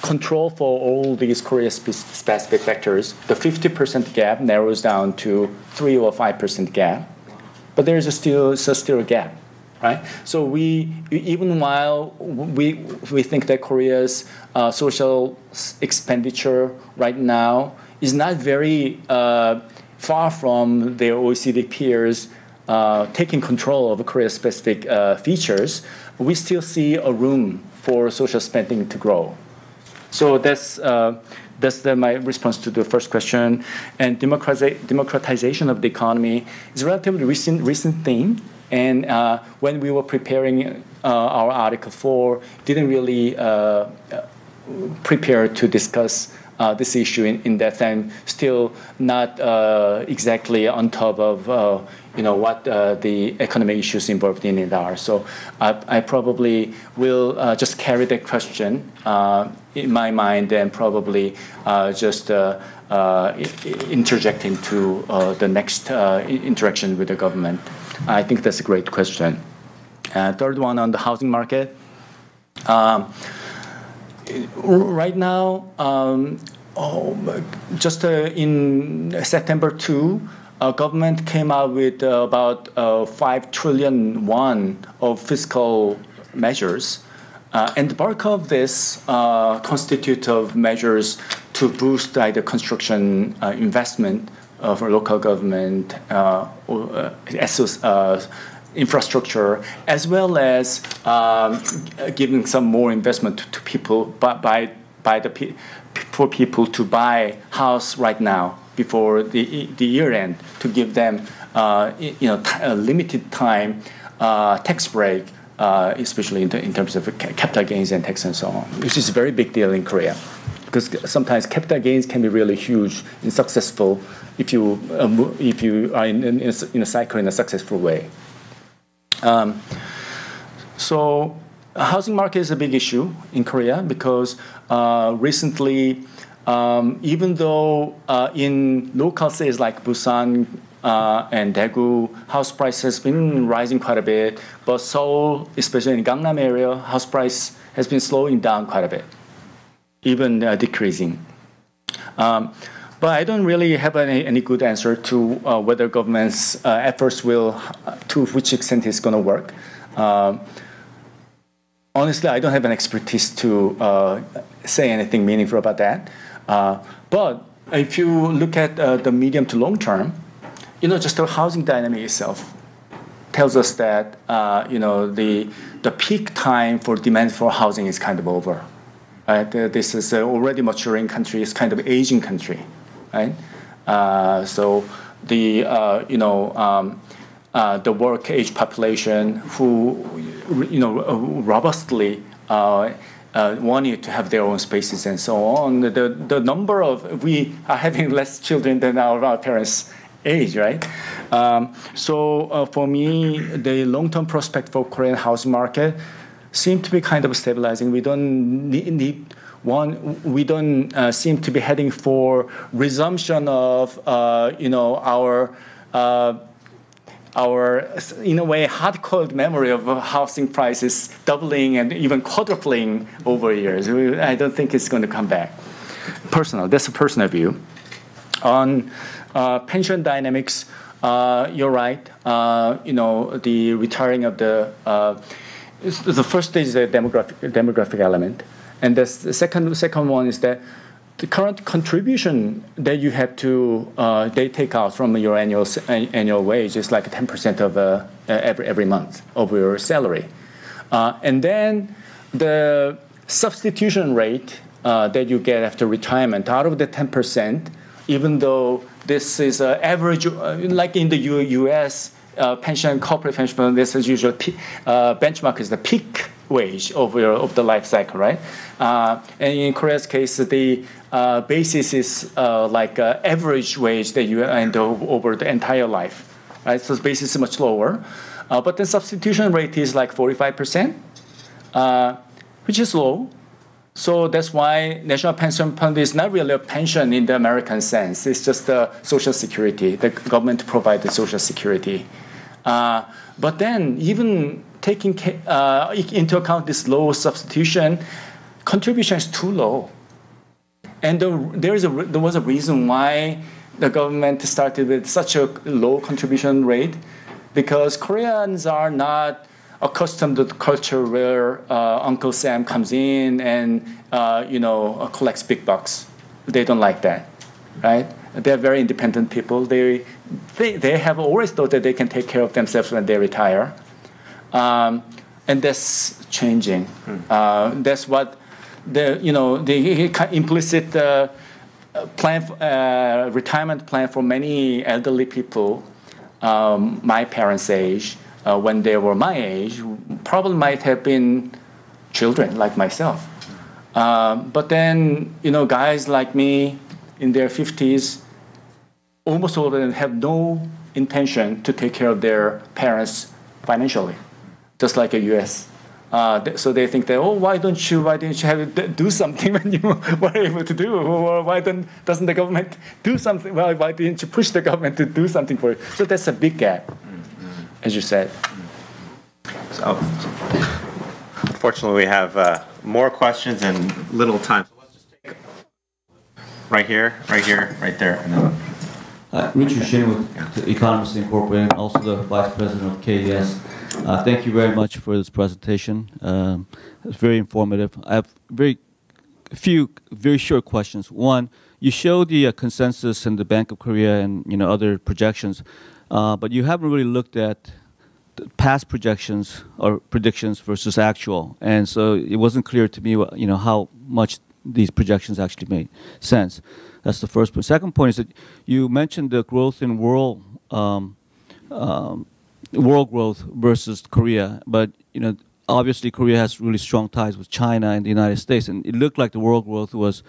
control for all these Korea-specific factors, the 50% gap narrows down to 3 or 5% gap. But there's still a gap. right? So even while we think that Korea's social expenditure right now is not very far from their OECD peers taking control of Korea-specific features, we still see a room for social spending to grow. So that's my response to the first question. And democratization of the economy is a relatively recent thing. And when we were preparing our Article 4, didn't really prepare to discuss this issue in that time. Still not exactly on top of what the economic issues involved in it are. So I probably will just carry that question in my mind and probably just interject into the next interaction with the government. I think that's a great question. Third one on the housing market. Right now, just in September 2, government came out with about 5 trillion won of fiscal measures. And the bulk of this constitute of measures to boost either construction investment for local government, infrastructure, as well as giving some more investment to people for people to buy house right now before the year end, to give them a limited time tax break, especially in terms of capital gains and tax and so on, which is a very big deal in Korea, because sometimes capital gains can be really huge and successful if you are in a cycle in a successful way. So housing market is a big issue in Korea because recently, even though in local cities like Busan and Daegu, house price has been rising quite a bit, but Seoul, especially in Gangnam area, house price has been slowing down quite a bit, even decreasing. But I don't really have any good answer to whether government's efforts will, to which extent it's going to work. Honestly, I don't have an expertise to say anything meaningful about that. But if you look at the medium to long term, just the housing dynamic itself tells us that the peak time for demand for housing is kind of over. Right? This is an already maturing country. It's kind of aging country, right? So the the work age population who robustly wanted to have their own spaces and so on. The number of we are having less children than our parents' age, right? So for me, the long-term prospect for Korean housing market seem to be kind of stabilizing. We don't we don't seem to be heading for resumption of our in a way hard-coded memory of housing prices doubling and even quadrupling over years. I don't think it's going to come back. That's a personal view. On pension dynamics, you're right. The retiring of the first stage is a demographic element, and the second one is that the current contribution that you have to they take out from your annual wage is like 10% of every month of your salary, and then the substitution rate that you get after retirement out of the 10%, even though this is average, like in the U.S. Corporate pension fund, this is usually benchmark is the peak wage of the life cycle, right? And in Korea's case, the basis is like average wage that you earn over the entire life, right? So the basis is much lower, but the substitution rate is like 45%, which is low. So that's why National Pension Fund is not really a pension in the American sense. It's just Social Security. The government provides the Social Security. But then, even taking into account this low substitution, contribution is too low. And there was a reason why the government started with such a low contribution rate, because Koreans are not accustomed to the culture where Uncle Sam comes in and collects big bucks. They don't like that, right? They're very independent people. They have always thought that they can take care of themselves when they retire, and that's changing. That's what the implicit retirement plan for many elderly people, my parents' age, when they were my age, probably might have been children like myself. But then, guys like me in their 50s, almost all of them have no intention to take care of their parents financially, just like a U.S. So they think that, why didn't you do something when you were able to do? Or doesn't the government do something? Well, why didn't you push the government to do something for you? So that's a big gap, as you said. So, unfortunately, we have more questions and little time. So let's just take right here, right there, and then. Richard Shin with Economists Incorporated, and also the Vice President of KES. Thank you very much for this presentation. It's very informative. I have a few very short questions. One, you showed the consensus in the Bank of Korea and other projections, but you haven't really looked at the past projections or predictions versus actual, and so it wasn't clear to me how much these projections actually made sense. That's the first point. Second point is that you mentioned the growth in world growth versus Korea, but obviously Korea has really strong ties with China and the United States, and it looked like the world growth was,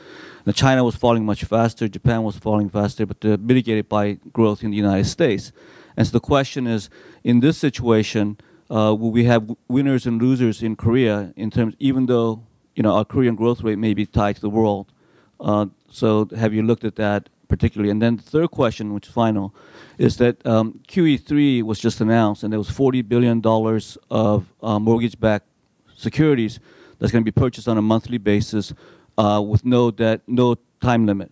China was falling much faster, Japan was falling faster, but mitigated by growth in the United States. And so the question is, in this situation, will we have winners and losers in Korea in terms, even though our Korean growth rate may be tied to the world? So have you looked at that particularly? And then the third question, which is final, is that QE3 was just announced, and there was $40 billion of mortgage-backed securities that's going to be purchased on a monthly basis with no debt, no time limit.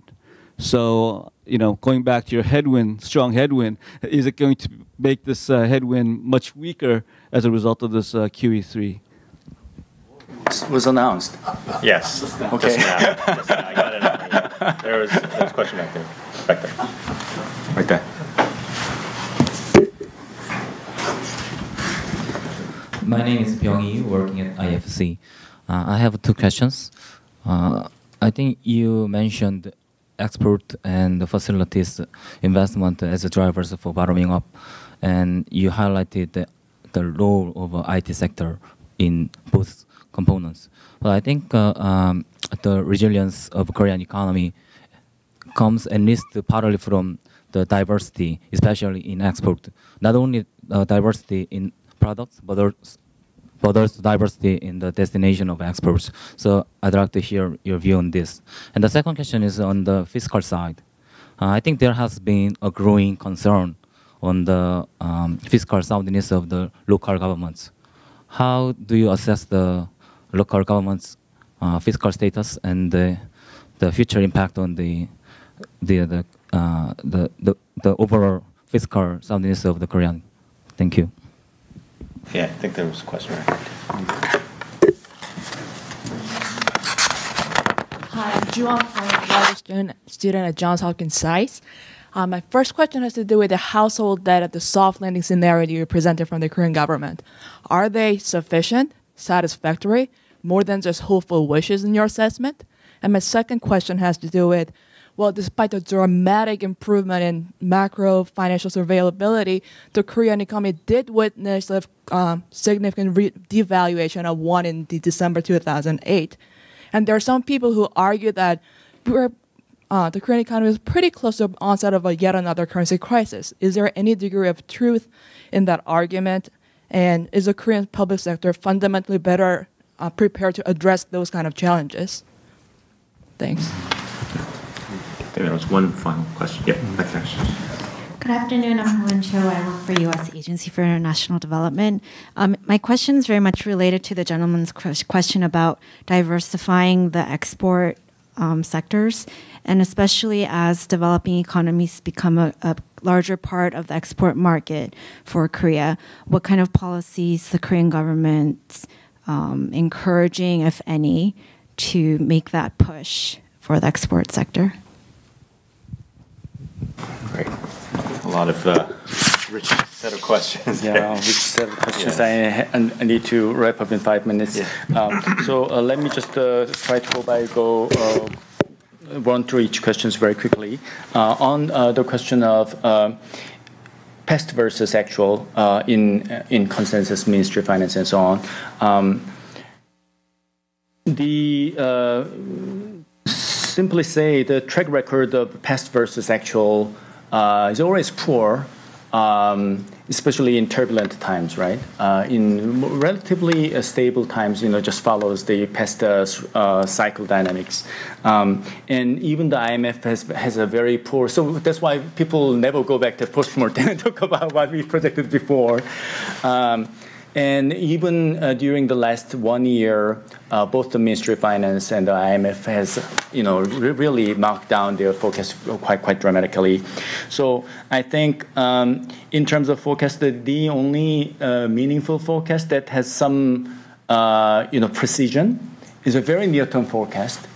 So, going back to your headwind, strong headwind, is it going to make this headwind much weaker as a result of this QE3? Was announced. Yes. Okay. Just now. I got it. There was a question back there. Right there. My name is Byung-hee, working at IFC. I have two questions. I think you mentioned export and facilities investment as drivers for bottoming up, and you highlighted the role of the IT sector in both components. But I think the resilience of Korean economy comes at least partly from the diversity, especially in export. Not only diversity in products, but also diversity in the destination of exports. So I'd like to hear your view on this. And the second question is on the fiscal side. I think there has been a growing concern on the fiscal soundness of the local governments. How do you assess the local government's fiscal status and the future impact on the overall fiscal soundness of the Korean? Thank you. Yeah, I think there was a question right Hi, I'm Jookyung, student at Johns Hopkins SAIS. My first question has to do with the household debt at the soft landing scenario you presented from the Korean government. Are they sufficient, satisfactory, more than just hopeful wishes in your assessment? And my second question has to do with, well, despite the dramatic improvement in macro financial surveyability, the Korean economy did witness a significant devaluation of won in December 2008. And there are some people who argue that the Korean economy is pretty close to the onset of yet another currency crisis. Is there any degree of truth in that argument? And is the Korean public sector fundamentally better prepared to address those kind of challenges? Thanks. I think there was one final question. Yep, back there. Good afternoon, I'm Helen Cho. I work for U.S. Agency for International Development. My question is very much related to the gentleman's question about diversifying the export sectors, and especially as developing economies become a larger part of the export market for Korea, what kind of policies the Korean government encouraging, if any, to make that push for the export sector? Great. A lot of rich set of questions. Yeah, rich set of questions. Yes. I need to wrap up in 5 minutes. Yeah. So let me just try to run through each questions very quickly. On the question of past versus actual in consensus, Ministry of Finance, and so on. Simply say the track record of past versus actual is always poor, especially in turbulent times, right? In relatively stable times, just follows the past cycle dynamics. And even the IMF has a very poor, so that's why people never go back to post-mortem and talk about what we projected before. And even during the last 1 year, both the Ministry of Finance and the IMF has, really marked down their forecast quite dramatically. So I think in terms of forecast, the only meaningful forecast that has some, precision is a very near-term forecast.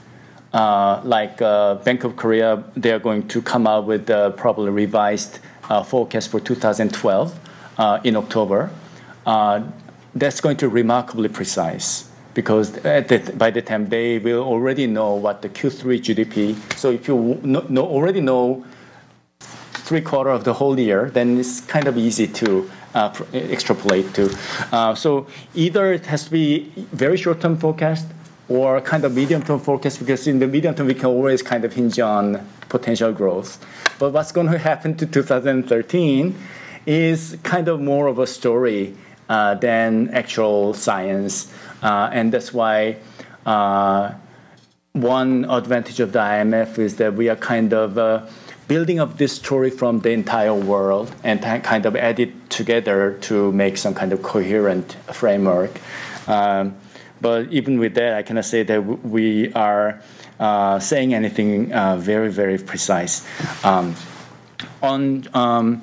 Like Bank of Korea, they are going to come out with probably revised forecast for 2012 in October. That's going to be remarkably precise because by the time they will already know what the Q3 GDP. So if you already know 3/4 of the whole year, then it's kind of easy to extrapolate to. So either it has to be very short-term forecast or kind of medium-term forecast, because in the medium term we can always kind of hinge on potential growth. But what's going to happen to 2013 is kind of more of a story than actual science. And that's why one advantage of the IMF is that we are kind of building up this story from the entire world and kind of add it together to make some kind of coherent framework. But even with that, I cannot say that we are saying anything very, very precise. On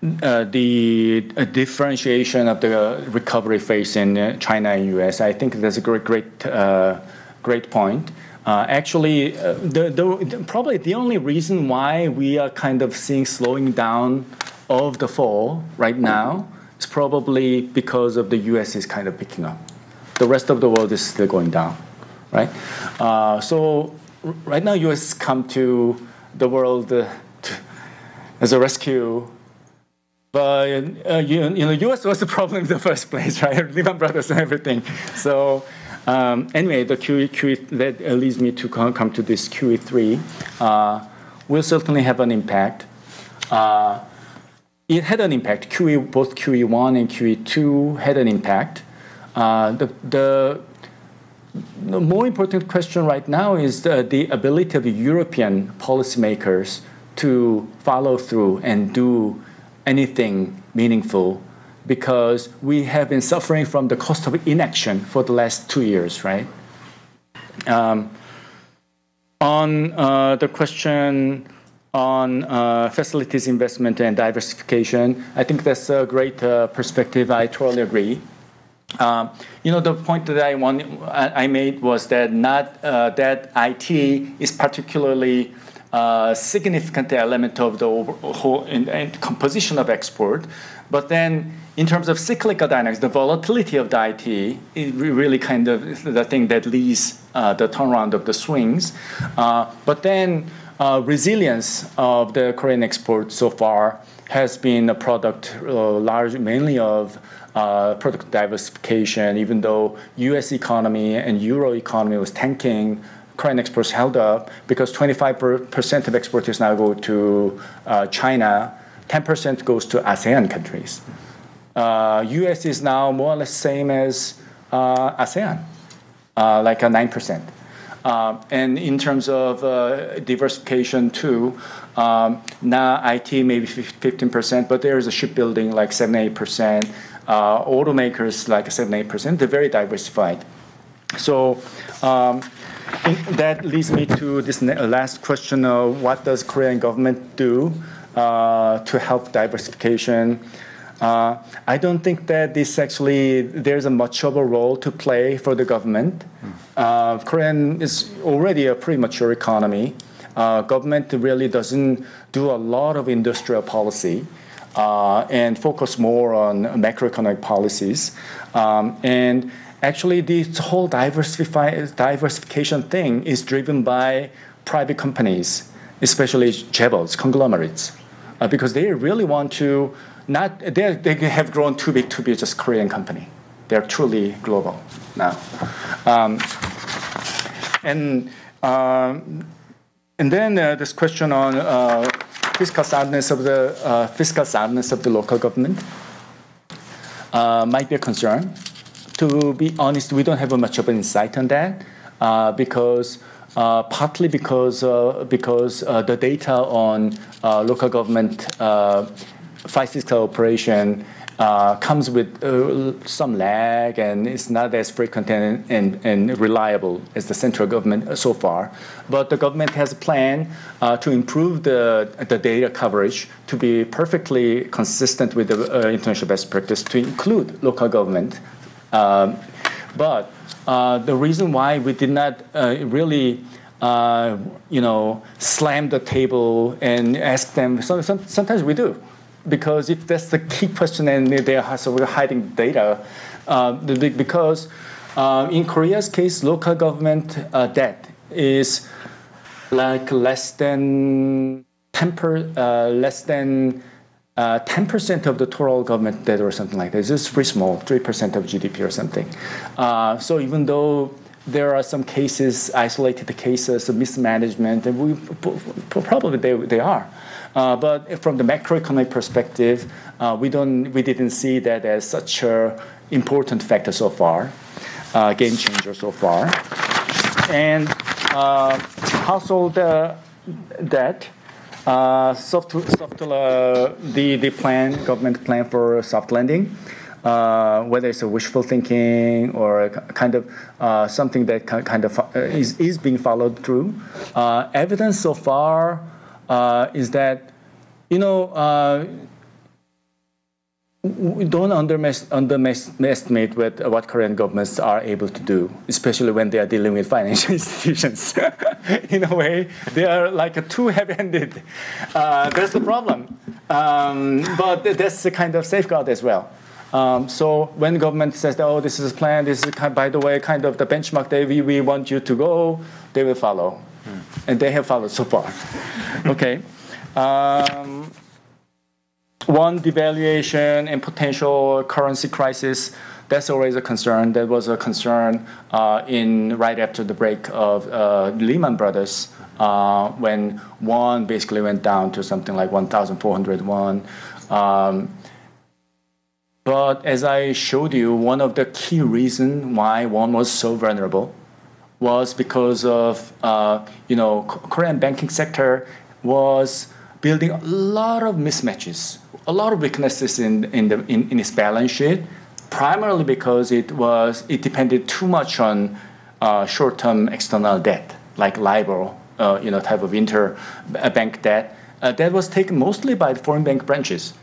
the differentiation of the recovery phase in China and US, I think that's a great point. Actually, probably the only reason why we are kind of seeing slowing down of the fall right now is probably because of the US is kind of picking up. The rest of the world is still going down, right? So right now, US come to the world as a rescue. But U.S. was the problem in the first place, right? Lehman Brothers and everything. So anyway, the QE that leads me to come to this QE3 will certainly have an impact. It had an impact. Both QE1 and QE2 had an impact. The more important question right now is the ability of the European policymakers to follow through and do anything meaningful, because we have been suffering from the cost of inaction for the last 2 years, right? On the question on facilities investment and diversification, I think that's a great perspective. I totally agree. The point that I made was that that IT is particularly significant element of the whole and composition of export. But then in terms of cyclical dynamics, the volatility of the IT is really kind of the thing that leads the turnaround of the swings. But then resilience of the Korean export so far has been a product mainly of product diversification. Even though U.S. economy and Euro economy was tanking, Korean exports held up because 25% of exporters now go to China, 10% goes to ASEAN countries. U.S. is now more or less same as ASEAN, like a 9%. And in terms of diversification too, now IT maybe 15%, but there is a shipbuilding like 7-8%, automakers like 7-8%. They're very diversified. So that leads me to this last question of what does Korean government do to help diversification? I don't think that there's a much of a role to play for the government. Korean is already a pretty mature economy. Government really doesn't do a lot of industrial policy and focus more on macroeconomic policies. And actually, this whole diversification thing is driven by private companies, especially chaebols, conglomerates, because they really want to they have grown too big to be just Korean company. They're truly global now. And then this question on fiscal soundness of the local government might be a concern. To be honest, we don't have much of an insight on that partly because the data on local government fiscal operation comes with some lag, and it's not as frequent and reliable as the central government so far. But the government has a plan to improve the data coverage to be perfectly consistent with the international best practice to include local government. But the reason why we did not really slam the table and ask them, sometimes we do. Because if that's the key question and they're hiding data, because in Korea's case, local government debt is like less than 10% of the total government debt or something like that. It's just pretty small, 3% of GDP or something. So even though there are some cases, isolated cases of mismanagement, and probably they are. But from the macroeconomic perspective, we didn't see that as such an important factor so far, game changer so far. And household debt, the government plan for soft landing, whether it's a wishful thinking or kind of something that is being followed through. Evidence so far is that, we don't underestimate what Korean governments are able to do, especially when they are dealing with financial institutions. In a way, they are like too heavy-handed. That's the problem. But that's the kind of safeguard as well. So when government says, oh, this is a plan, this is, by the way, kind of the benchmark that we want you to go, they will follow. And they have followed so far. Okay. One, devaluation and potential currency crisis. That's always a concern. That was a concern right after the break of Lehman Brothers, when won basically went down to something like 1,400 won. But as I showed you, one of the key reasons why won was so vulnerable was because of Korean banking sector was building a lot of mismatches, a lot of weaknesses in its balance sheet, primarily because it depended too much on short-term external debt, like LIBOR, type of interbank debt. That was taken mostly by the foreign bank branches.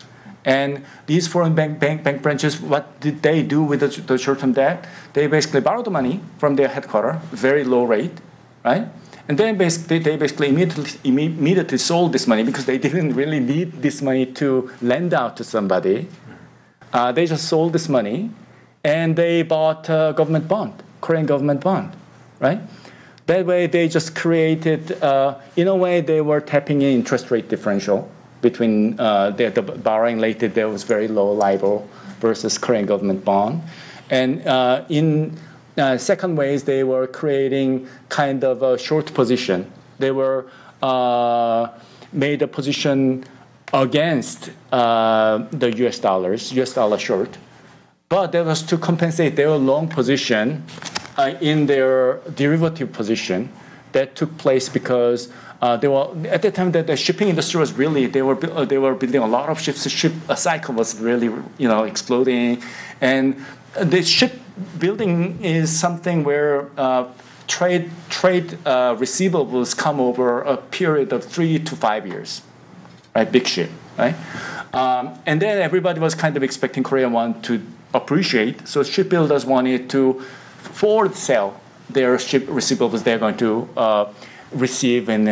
And these foreign bank branches, what did they do with the short-term debt? They basically borrowed the money from their headquarters, very low rate, right? And then they immediately sold this money because they didn't really need this money to lend out to somebody. They just sold this money, and they bought a government bond, Korean government bond, right? That way, they just created, in a way, they were tapping in interest rate differential between the borrowing rate that was very low LIBOR versus Korean government bond. And in second ways, they were creating kind of a short position. They were made a position against the US dollar short. But that was to compensate their long position in their derivative position that took place because they were at the time that the shipping industry was really they were building a lot of ships. The ship cycle was really exploding, and the ship shipbuilding is something where trade receivables come over a period of 3 to 5 years, right? Big ship, right? And then everybody was kind of expecting Korea want to appreciate, so shipbuilders wanted to forward sell their ship receivables they're going to receive in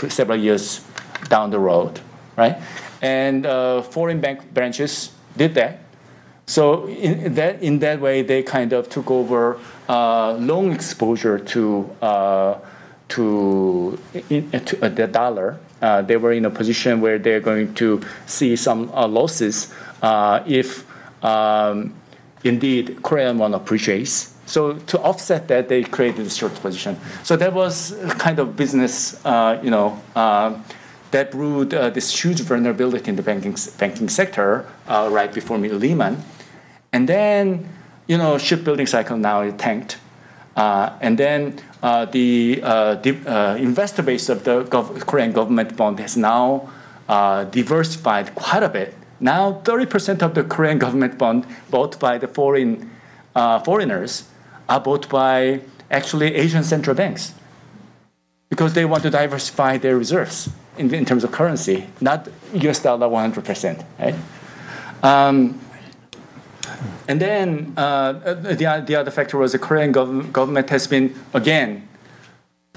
several years down the road, right? And foreign bank branches did that. So in that way, they kind of took over long exposure to the dollar. They were in a position where they're going to see some losses if indeed Korean won appreciates. So to offset that, they created a short position. So that was kind of business, that brewed this huge vulnerability in the banking sector right before Lehman. And then, shipbuilding cycle now is tanked. And then the investor base of the Korean government bond has now diversified quite a bit. Now 30% of the Korean government bond bought by the foreigners are bought by actually Asian central banks because they want to diversify their reserves in terms of currency, not US dollar 100%, right? And then the other factor was the Korean government has been, again,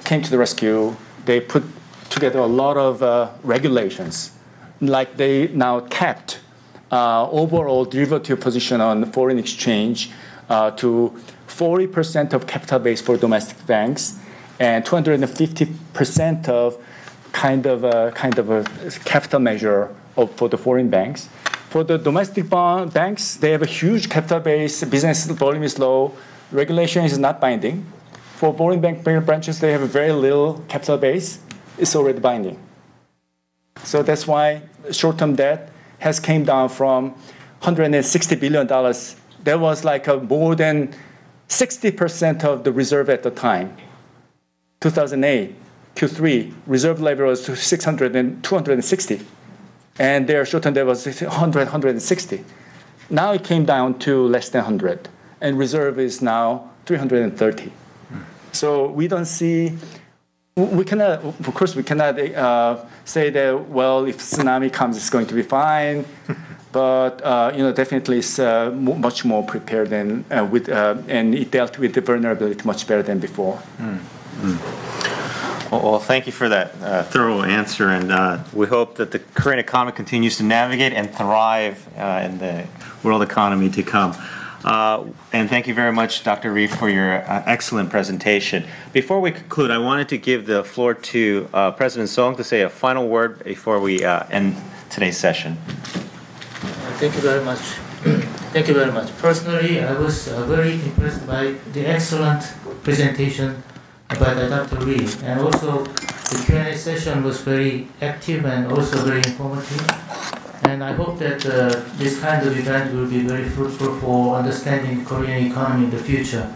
came to the rescue. They put together a lot of regulations. Like they now capped overall derivative position on foreign exchange to 40% of capital base for domestic banks and 250% of kind of a capital measure for the foreign banks. For the domestic banks, they have a huge capital base, business volume is low, regulation is not binding. For foreign bank branches, they have a very little capital base, it's already binding. So that's why short-term debt has came down from $160 billion. That was like more than 60% of the reserve at the time. 2008, Q3, reserve level was 260. And their short-term debt was 160. Now it came down to less than 100. And reserve is now 330. So we don't see, we cannot, of course, we cannot say that, well, if tsunami comes, it's going to be fine. But definitely it's much more prepared than and it dealt with the vulnerability much better than before. Well, thank you for that thorough answer, and we hope that the Korean economy continues to navigate and thrive in the world economy to come. And thank you very much, Dr. Ri, for your excellent presentation. Before we conclude, I wanted to give the floor to President Song to say a final word before we end today's session. Thank you very much. Thank you very much. Personally, I was very impressed by the excellent presentation by Dr. Ri, and also the Q&A session was very active and also very informative. And I hope that this kind of event will be very fruitful for understanding the Korean economy in the future.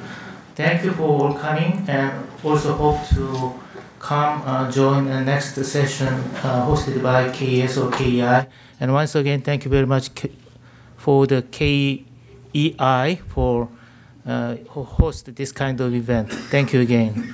Thank you for all coming, and also hope to come join the next session hosted by KES or KEI. And once again, thank you very much for the KEI for host this kind of event. Thank you again.